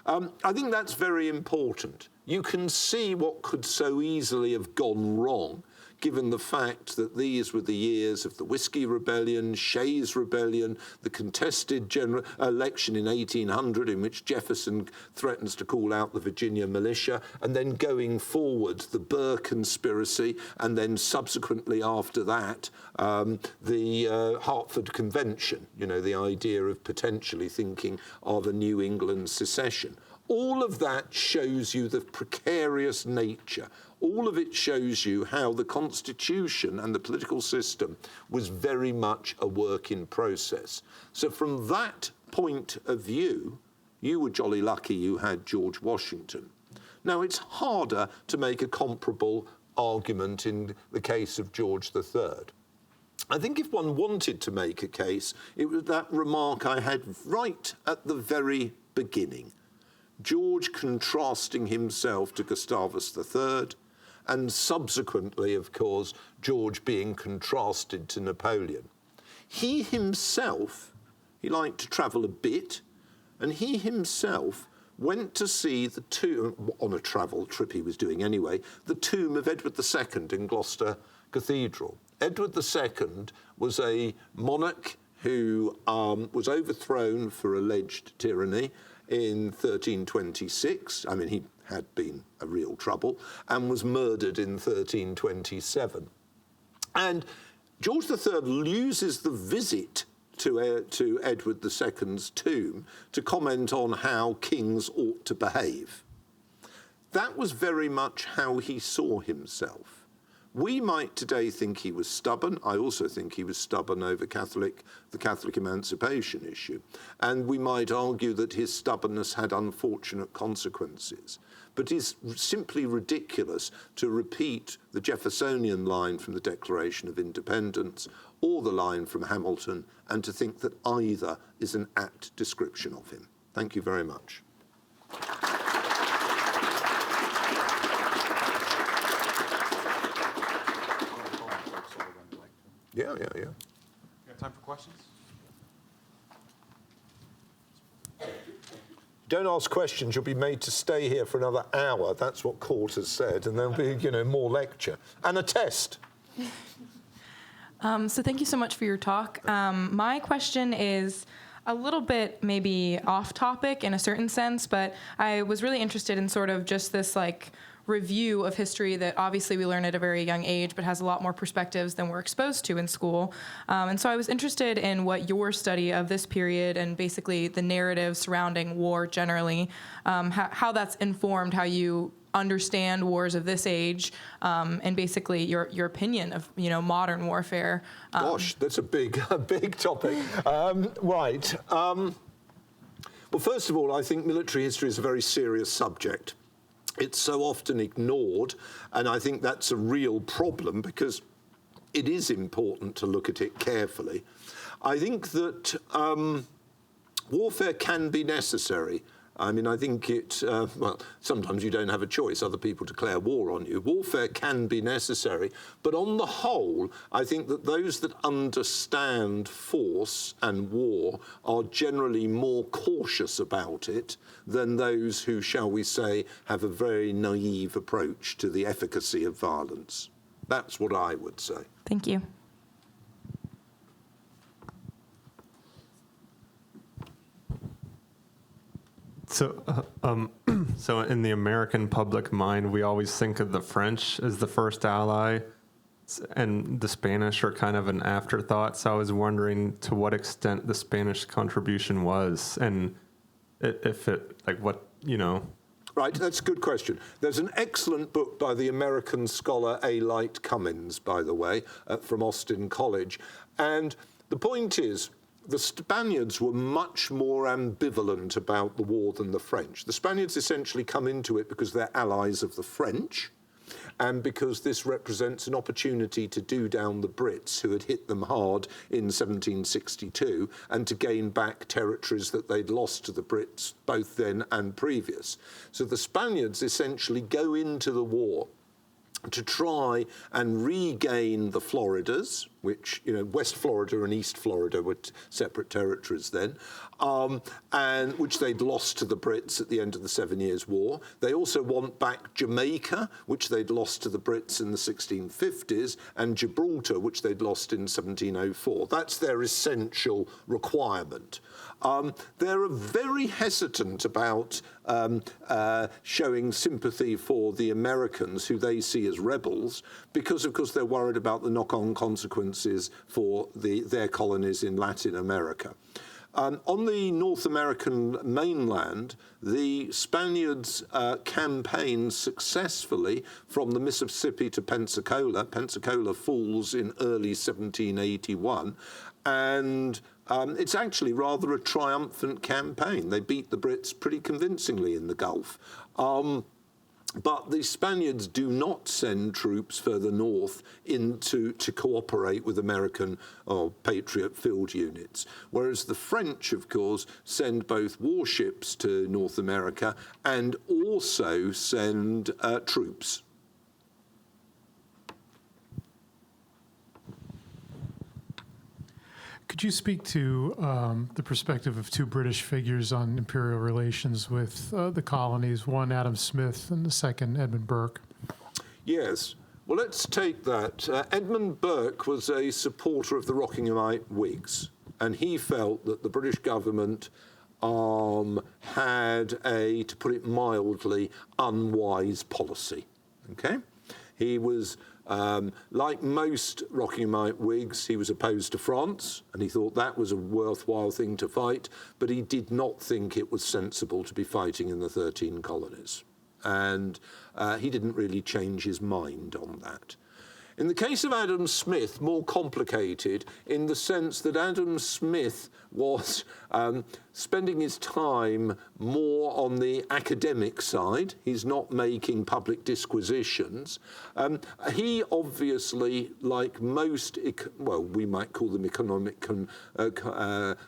I think that's very important. You can see what could so easily have gone wrong given the fact that these were the years of the Whiskey Rebellion, Shays' Rebellion, the contested general election in 1800 in which Jefferson threatens to call out the Virginia militia, and then going forward, the Burr conspiracy, and then subsequently after that, the Hartford Convention, the idea of potentially thinking of a New England secession. All of that shows you the precarious nature. All of it shows you how the Constitution and the political system was very much a work in process. So from that point of view, you were jolly lucky you had George Washington. Now, it's harder to make a comparable argument in the case of George III. I think if one wanted to make a case, it was that remark I had right at the very beginning. George contrasting himself to Gustavus III, and subsequently, of course, George being contrasted to Napoleon. He himself, he liked to travel a bit, and he himself went to see the tomb, on a travel trip he was doing anyway, the tomb of Edward II in Gloucester Cathedral. Edward II was a monarch who was overthrown for alleged tyranny in 1326. I mean, he had been a real trouble, and was murdered in 1327. And George III uses the visit to Edward II's tomb to comment on how kings ought to behave. That was very much how he saw himself. We might today think he was stubborn. I also think he was stubborn over the Catholic emancipation issue. And we might argue that his stubbornness had unfortunate consequences. But it's simply ridiculous to repeat the Jeffersonian line from the Declaration of Independence or the line from Hamilton and to think that either is an apt description of him. Thank you very much. Yeah. You got time for questions? Don't ask questions, you'll be made to stay here for another hour. That's what court has said, and there'll be, more lecture. And a test. So thank you so much for your talk. My question is a little bit maybe off topic in a certain sense, but I was really interested in sort of just this review of history that obviously we learn at a very young age, but has a lot more perspectives than we're exposed to in school. And so I was interested in what your study of this period and basically the narrative surrounding war generally, how that's informed how you understand wars of this age, and basically your opinion of modern warfare. Gosh, that's a big topic. Right. Well, first of all, I think military history is a very serious subject. It's so often ignored, and I think that's a real problem because it is important to look at it carefully. I think that warfare can be necessary. I mean, I think well, sometimes you don't have a choice. Other people declare war on you. Warfare can be necessary. But on the whole, I think that those that understand force and war are generally more cautious about it than those who, shall we say, have a very naive approach to the efficacy of violence. That's what I would say. Thank you. So in the American public mind, we always think of the French as the first ally, and the Spanish are kind of an afterthought. So I was wondering to what extent the Spanish contribution was, and if it, like what, Right, that's a good question. There's an excellent book by the American scholar A. Light Cummins, by the way, from Austin College. And the point is, the Spaniards were much more ambivalent about the war than the French. The Spaniards essentially come into it because they're allies of the French, and because this represents an opportunity to do down the Brits who had hit them hard in 1762 and to gain back territories that they'd lost to the Brits both then and previous. So the Spaniards essentially go into the war to try and regain the Floridas, which, West Florida and East Florida were separate territories then, and which they'd lost to the Brits at the end of the 7 Years' War. They also want back Jamaica, which they'd lost to the Brits in the 1650s, and Gibraltar, which they'd lost in 1704. That's their essential requirement. They're very hesitant about showing sympathy for the Americans, who they see as rebels, because, of course, they're worried about the knock-on consequences for their colonies in Latin America. On the North American mainland, the Spaniards campaigned successfully from the Mississippi to Pensacola. Pensacola falls in early 1781, and it's actually rather a triumphant campaign. They beat the Brits pretty convincingly in the Gulf. But the Spaniards do not send troops further north to cooperate with American Patriot field units, whereas the French, of course, send both warships to North America and also send troops. Could you speak to the perspective of two British figures on imperial relations with the colonies, one Adam Smith and the second Edmund Burke? Yes. Well, let's take that. Edmund Burke was a supporter of the Rockinghamite Whigs, and he felt that the British government had a, to put it mildly, unwise policy. Okay? He was, like most Rockinghamite Whigs, he was opposed to France, and he thought that was a worthwhile thing to fight, but he did not think it was sensible to be fighting in the 13 colonies. And he didn't really change his mind on that. In the case of Adam Smith, more complicated in the sense that Adam Smith was spending his time more on the academic side. He's not making public disquisitions. He obviously, like most, we might call them economic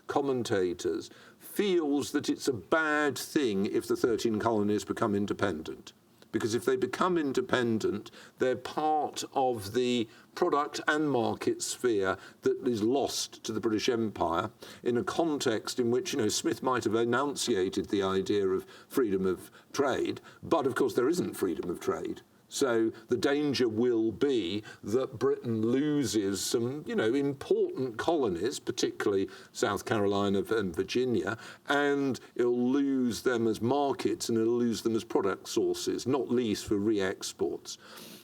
commentators, feels that it's a bad thing if the 13 colonies become independent. Because if they become independent, they're part of the product and market sphere that is lost to the British Empire in a context in which, Smith might have enunciated the idea of freedom of trade, but of course there isn't freedom of trade. So the danger will be that Britain loses some, important colonies, particularly South Carolina and Virginia, and it'll lose them as markets and it'll lose them as product sources, not least for re-exports.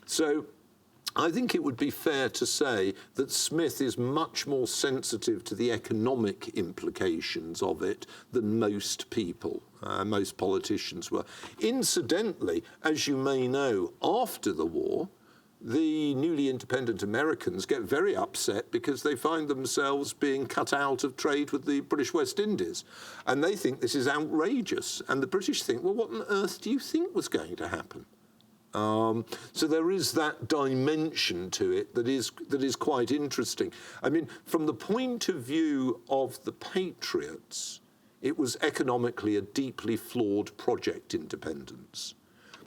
So I think it would be fair to say that Smith is much more sensitive to the economic implications of it than most people, most politicians were. Incidentally, as you may know, after the war, the newly independent Americans get very upset because they find themselves being cut out of trade with the British West Indies. And they think this is outrageous. And the British think, well, what on earth do you think was going to happen? So there is that dimension to it that is quite interesting. I mean, from the point of view of the Patriots, it was economically a deeply flawed project, independence.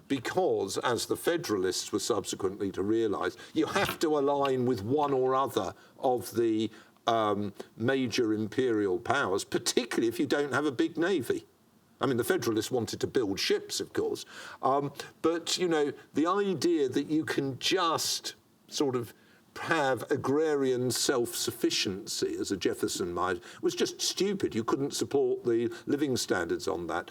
Because, as the Federalists were subsequently to realise, you have to align with one or other of the major imperial powers, particularly if you don't have a big navy. I mean, the Federalists wanted to build ships, of course, but, you know, the idea that you can just sort of have agrarian self-sufficiency, as a Jefferson might, was just stupid. You couldn't support the living standards on that.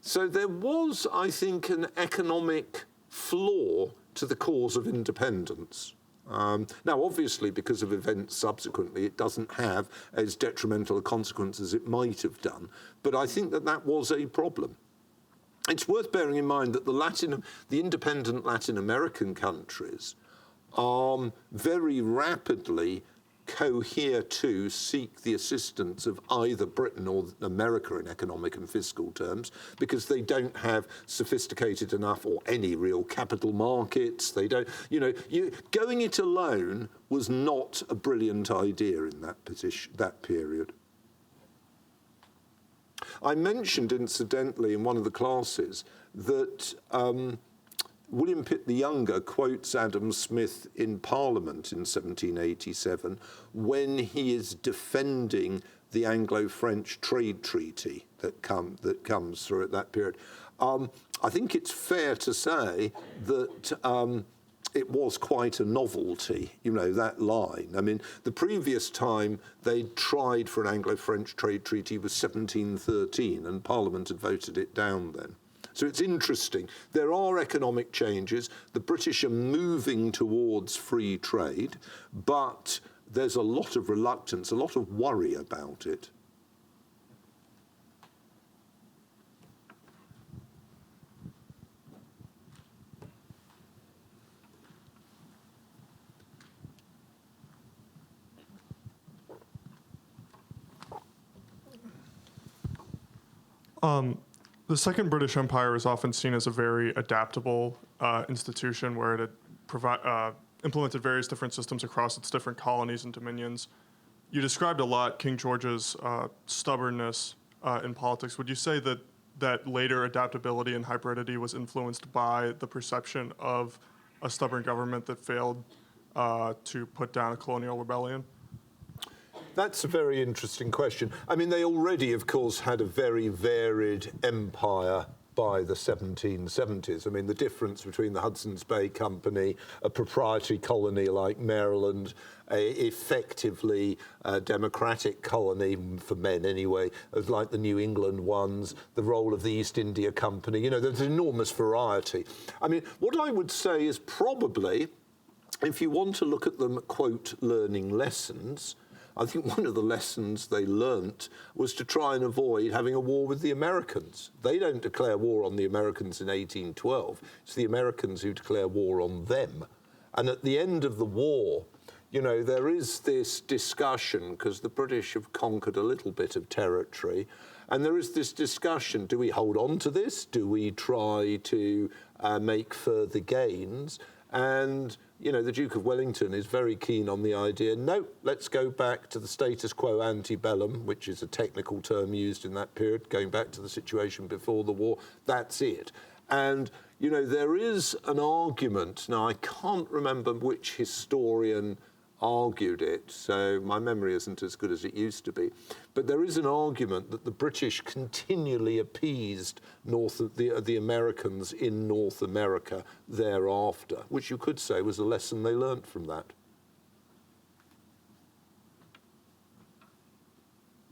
So there was, I think, an economic flaw to the cause of independence. Now, obviously, because of events subsequently, it doesn't have as detrimental a consequence as it might have done. But I think that that was a problem. It's worth bearing in mind that the independent Latin American countries very rapidly cohere to seek the assistance of either Britain or America in economic and fiscal terms, because they don't have sophisticated enough or any real capital markets. They don't, going it alone was not a brilliant idea in that period. I mentioned, incidentally, in one of the classes that William Pitt the Younger quotes Adam Smith in Parliament in 1787 when he is defending the Anglo-French trade treaty that comes through at that period. I think it's fair to say that it was quite a novelty, that line. I mean, the previous time they tried for an Anglo-French trade treaty was 1713, and Parliament had voted it down then. So it's interesting. There are economic changes. The British are moving towards free trade, but there's a lot of reluctance, a lot of worry about it. The Second British Empire is often seen as a very adaptable institution where it had implemented various different systems across its different colonies and dominions. You described a lot King George's stubbornness in politics. Would you say that later adaptability and hybridity was influenced by the perception of a stubborn government that failed to put down a colonial rebellion? That's a very interesting question. I mean, they already, of course, had a very varied empire by the 1770s. I mean, the difference between the Hudson's Bay Company, a proprietary colony like Maryland, effectively a democratic colony, for men anyway, as like the New England ones, the role of the East India Company, there's enormous variety. I mean, what I would say is probably, if you want to look at them, quote, learning lessons, I think one of the lessons they learnt was to try and avoid having a war with the Americans. They don't declare war on the Americans in 1812. It's the Americans who declare war on them. And at the end of the war, there is this discussion, because the British have conquered a little bit of territory, and there is this discussion, do we hold on to this? Do we try to make further gains? And the Duke of Wellington is very keen on the idea, no, let's go back to the status quo antebellum, which is a technical term used in that period, going back to the situation before the war. That's it. And, there is an argument, now I can't remember which historian argued it, so my memory isn't as good as it used to be, but there is an argument that the British continually appeased the Americans in North America thereafter, which you could say was a lesson they learnt from that.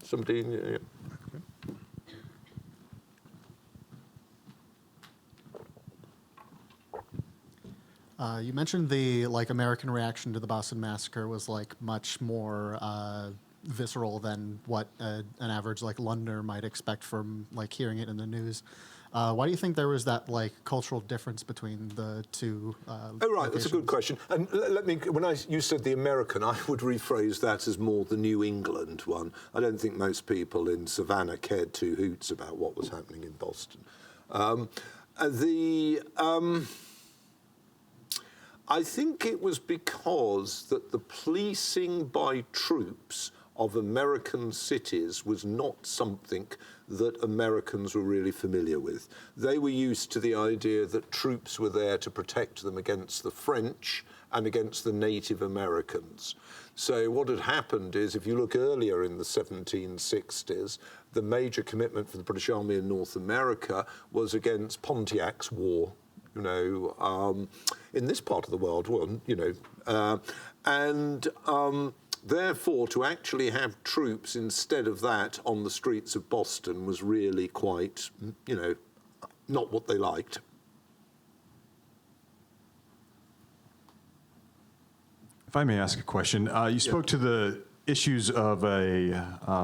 Somebody? Yeah. You mentioned the American reaction to the Boston Massacre was much more visceral than what an average Londoner might expect from hearing it in the news. Why do you think there was that cultural difference between the two? Oh, right, locations? that's a good question. And let me, you said the American, I would rephrase that as more the New England one. I don't think most people in Savannah cared two hoots about what was happening in Boston. I think it was because that the policing by troops of American cities was not something that Americans were really familiar with. They were used to the idea that troops were there to protect them against the French and against the Native Americans. So what had happened is, if you look earlier in the 1760s, the major commitment for the British Army in North America was against Pontiac's war, in this part of the world, therefore, to actually have troops instead of that on the streets of Boston was really quite, not what they liked. If I may ask a question, you spoke to the issues of a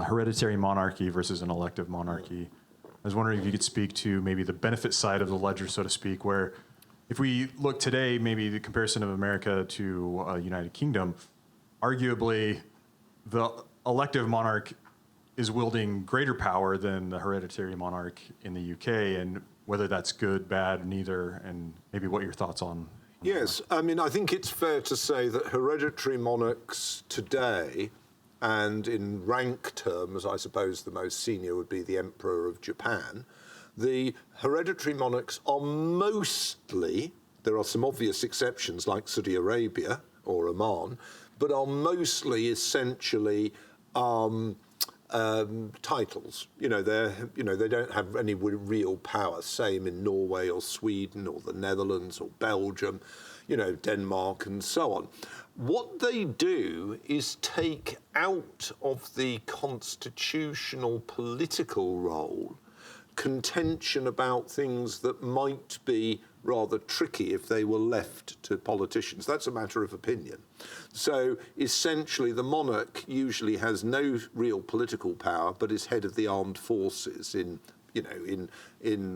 hereditary monarchy versus an elective monarchy. I was wondering if you could speak to maybe the benefit side of the ledger, so to speak, where if we look today, maybe the comparison of America to United Kingdom, arguably the elective monarch is wielding greater power than the hereditary monarch in the UK, and whether that's good, bad, neither, and maybe what your thoughts on. Yes, I mean, I think it's fair to say that hereditary monarchs today, and in rank terms, I suppose the most senior would be the Emperor of Japan, the hereditary monarchs are mostly, there are some obvious exceptions like Saudi Arabia or Oman, but are mostly essentially titles. They don't have any real power. Same in Norway or Sweden or the Netherlands or Belgium, Denmark and so on. What they do is take out of the constitutional political role contention about things that might be rather tricky if they were left to politicians. That's a matter of opinion. So essentially the monarch usually has no real political power but is head of the armed forces in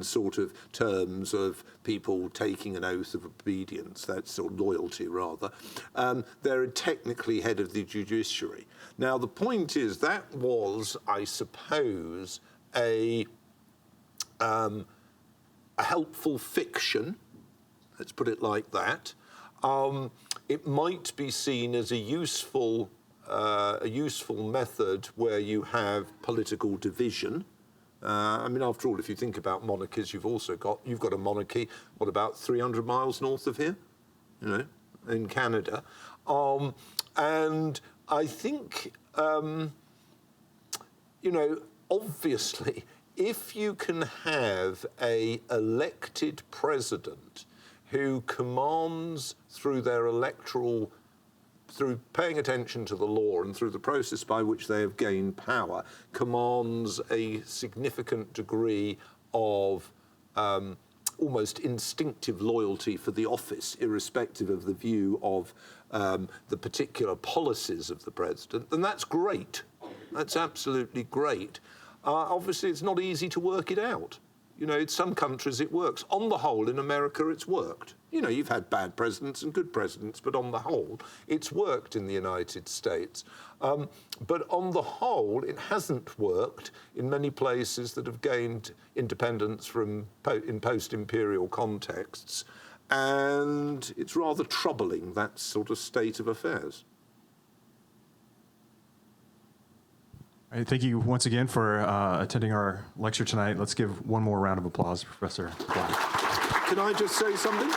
sort of terms of people taking an oath of obedience, that's or loyalty rather. They're technically head of the judiciary. Now the point is that was, I suppose, a helpful fiction, let's put it like that. It might be seen as a useful method where you have political division. After all, if you think about monarchies, you've got a monarchy, what, about 300 miles north of here, in Canada. And I think, obviously, if you can have an elected president who commands through paying attention to the law and through the process by which they have gained power, commands a significant degree of almost instinctive loyalty for the office, irrespective of the view of the particular policies of the president, then that's great. That's absolutely great. Obviously, it's not easy to work it out. In some countries it works. On the whole, in America, it's worked. You've had bad presidents and good presidents, but on the whole, it's worked in the United States. But on the whole, it hasn't worked in many places that have gained independence in post-imperial contexts. And it's rather troubling, that sort of state of affairs. All right, thank you once again for attending our lecture tonight. Let's give one more round of applause, Professor Black. Can I just say something?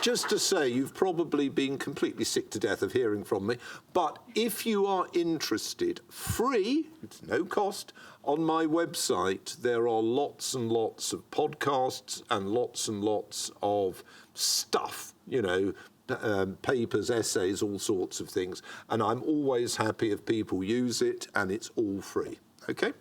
Just to say, you've probably been completely sick to death of hearing from me, but if you are interested, free, it's no cost, on my website, there are lots and lots of podcasts and lots of stuff, papers, essays, all sorts of things. And I'm always happy if people use it, and it's all free. Okay?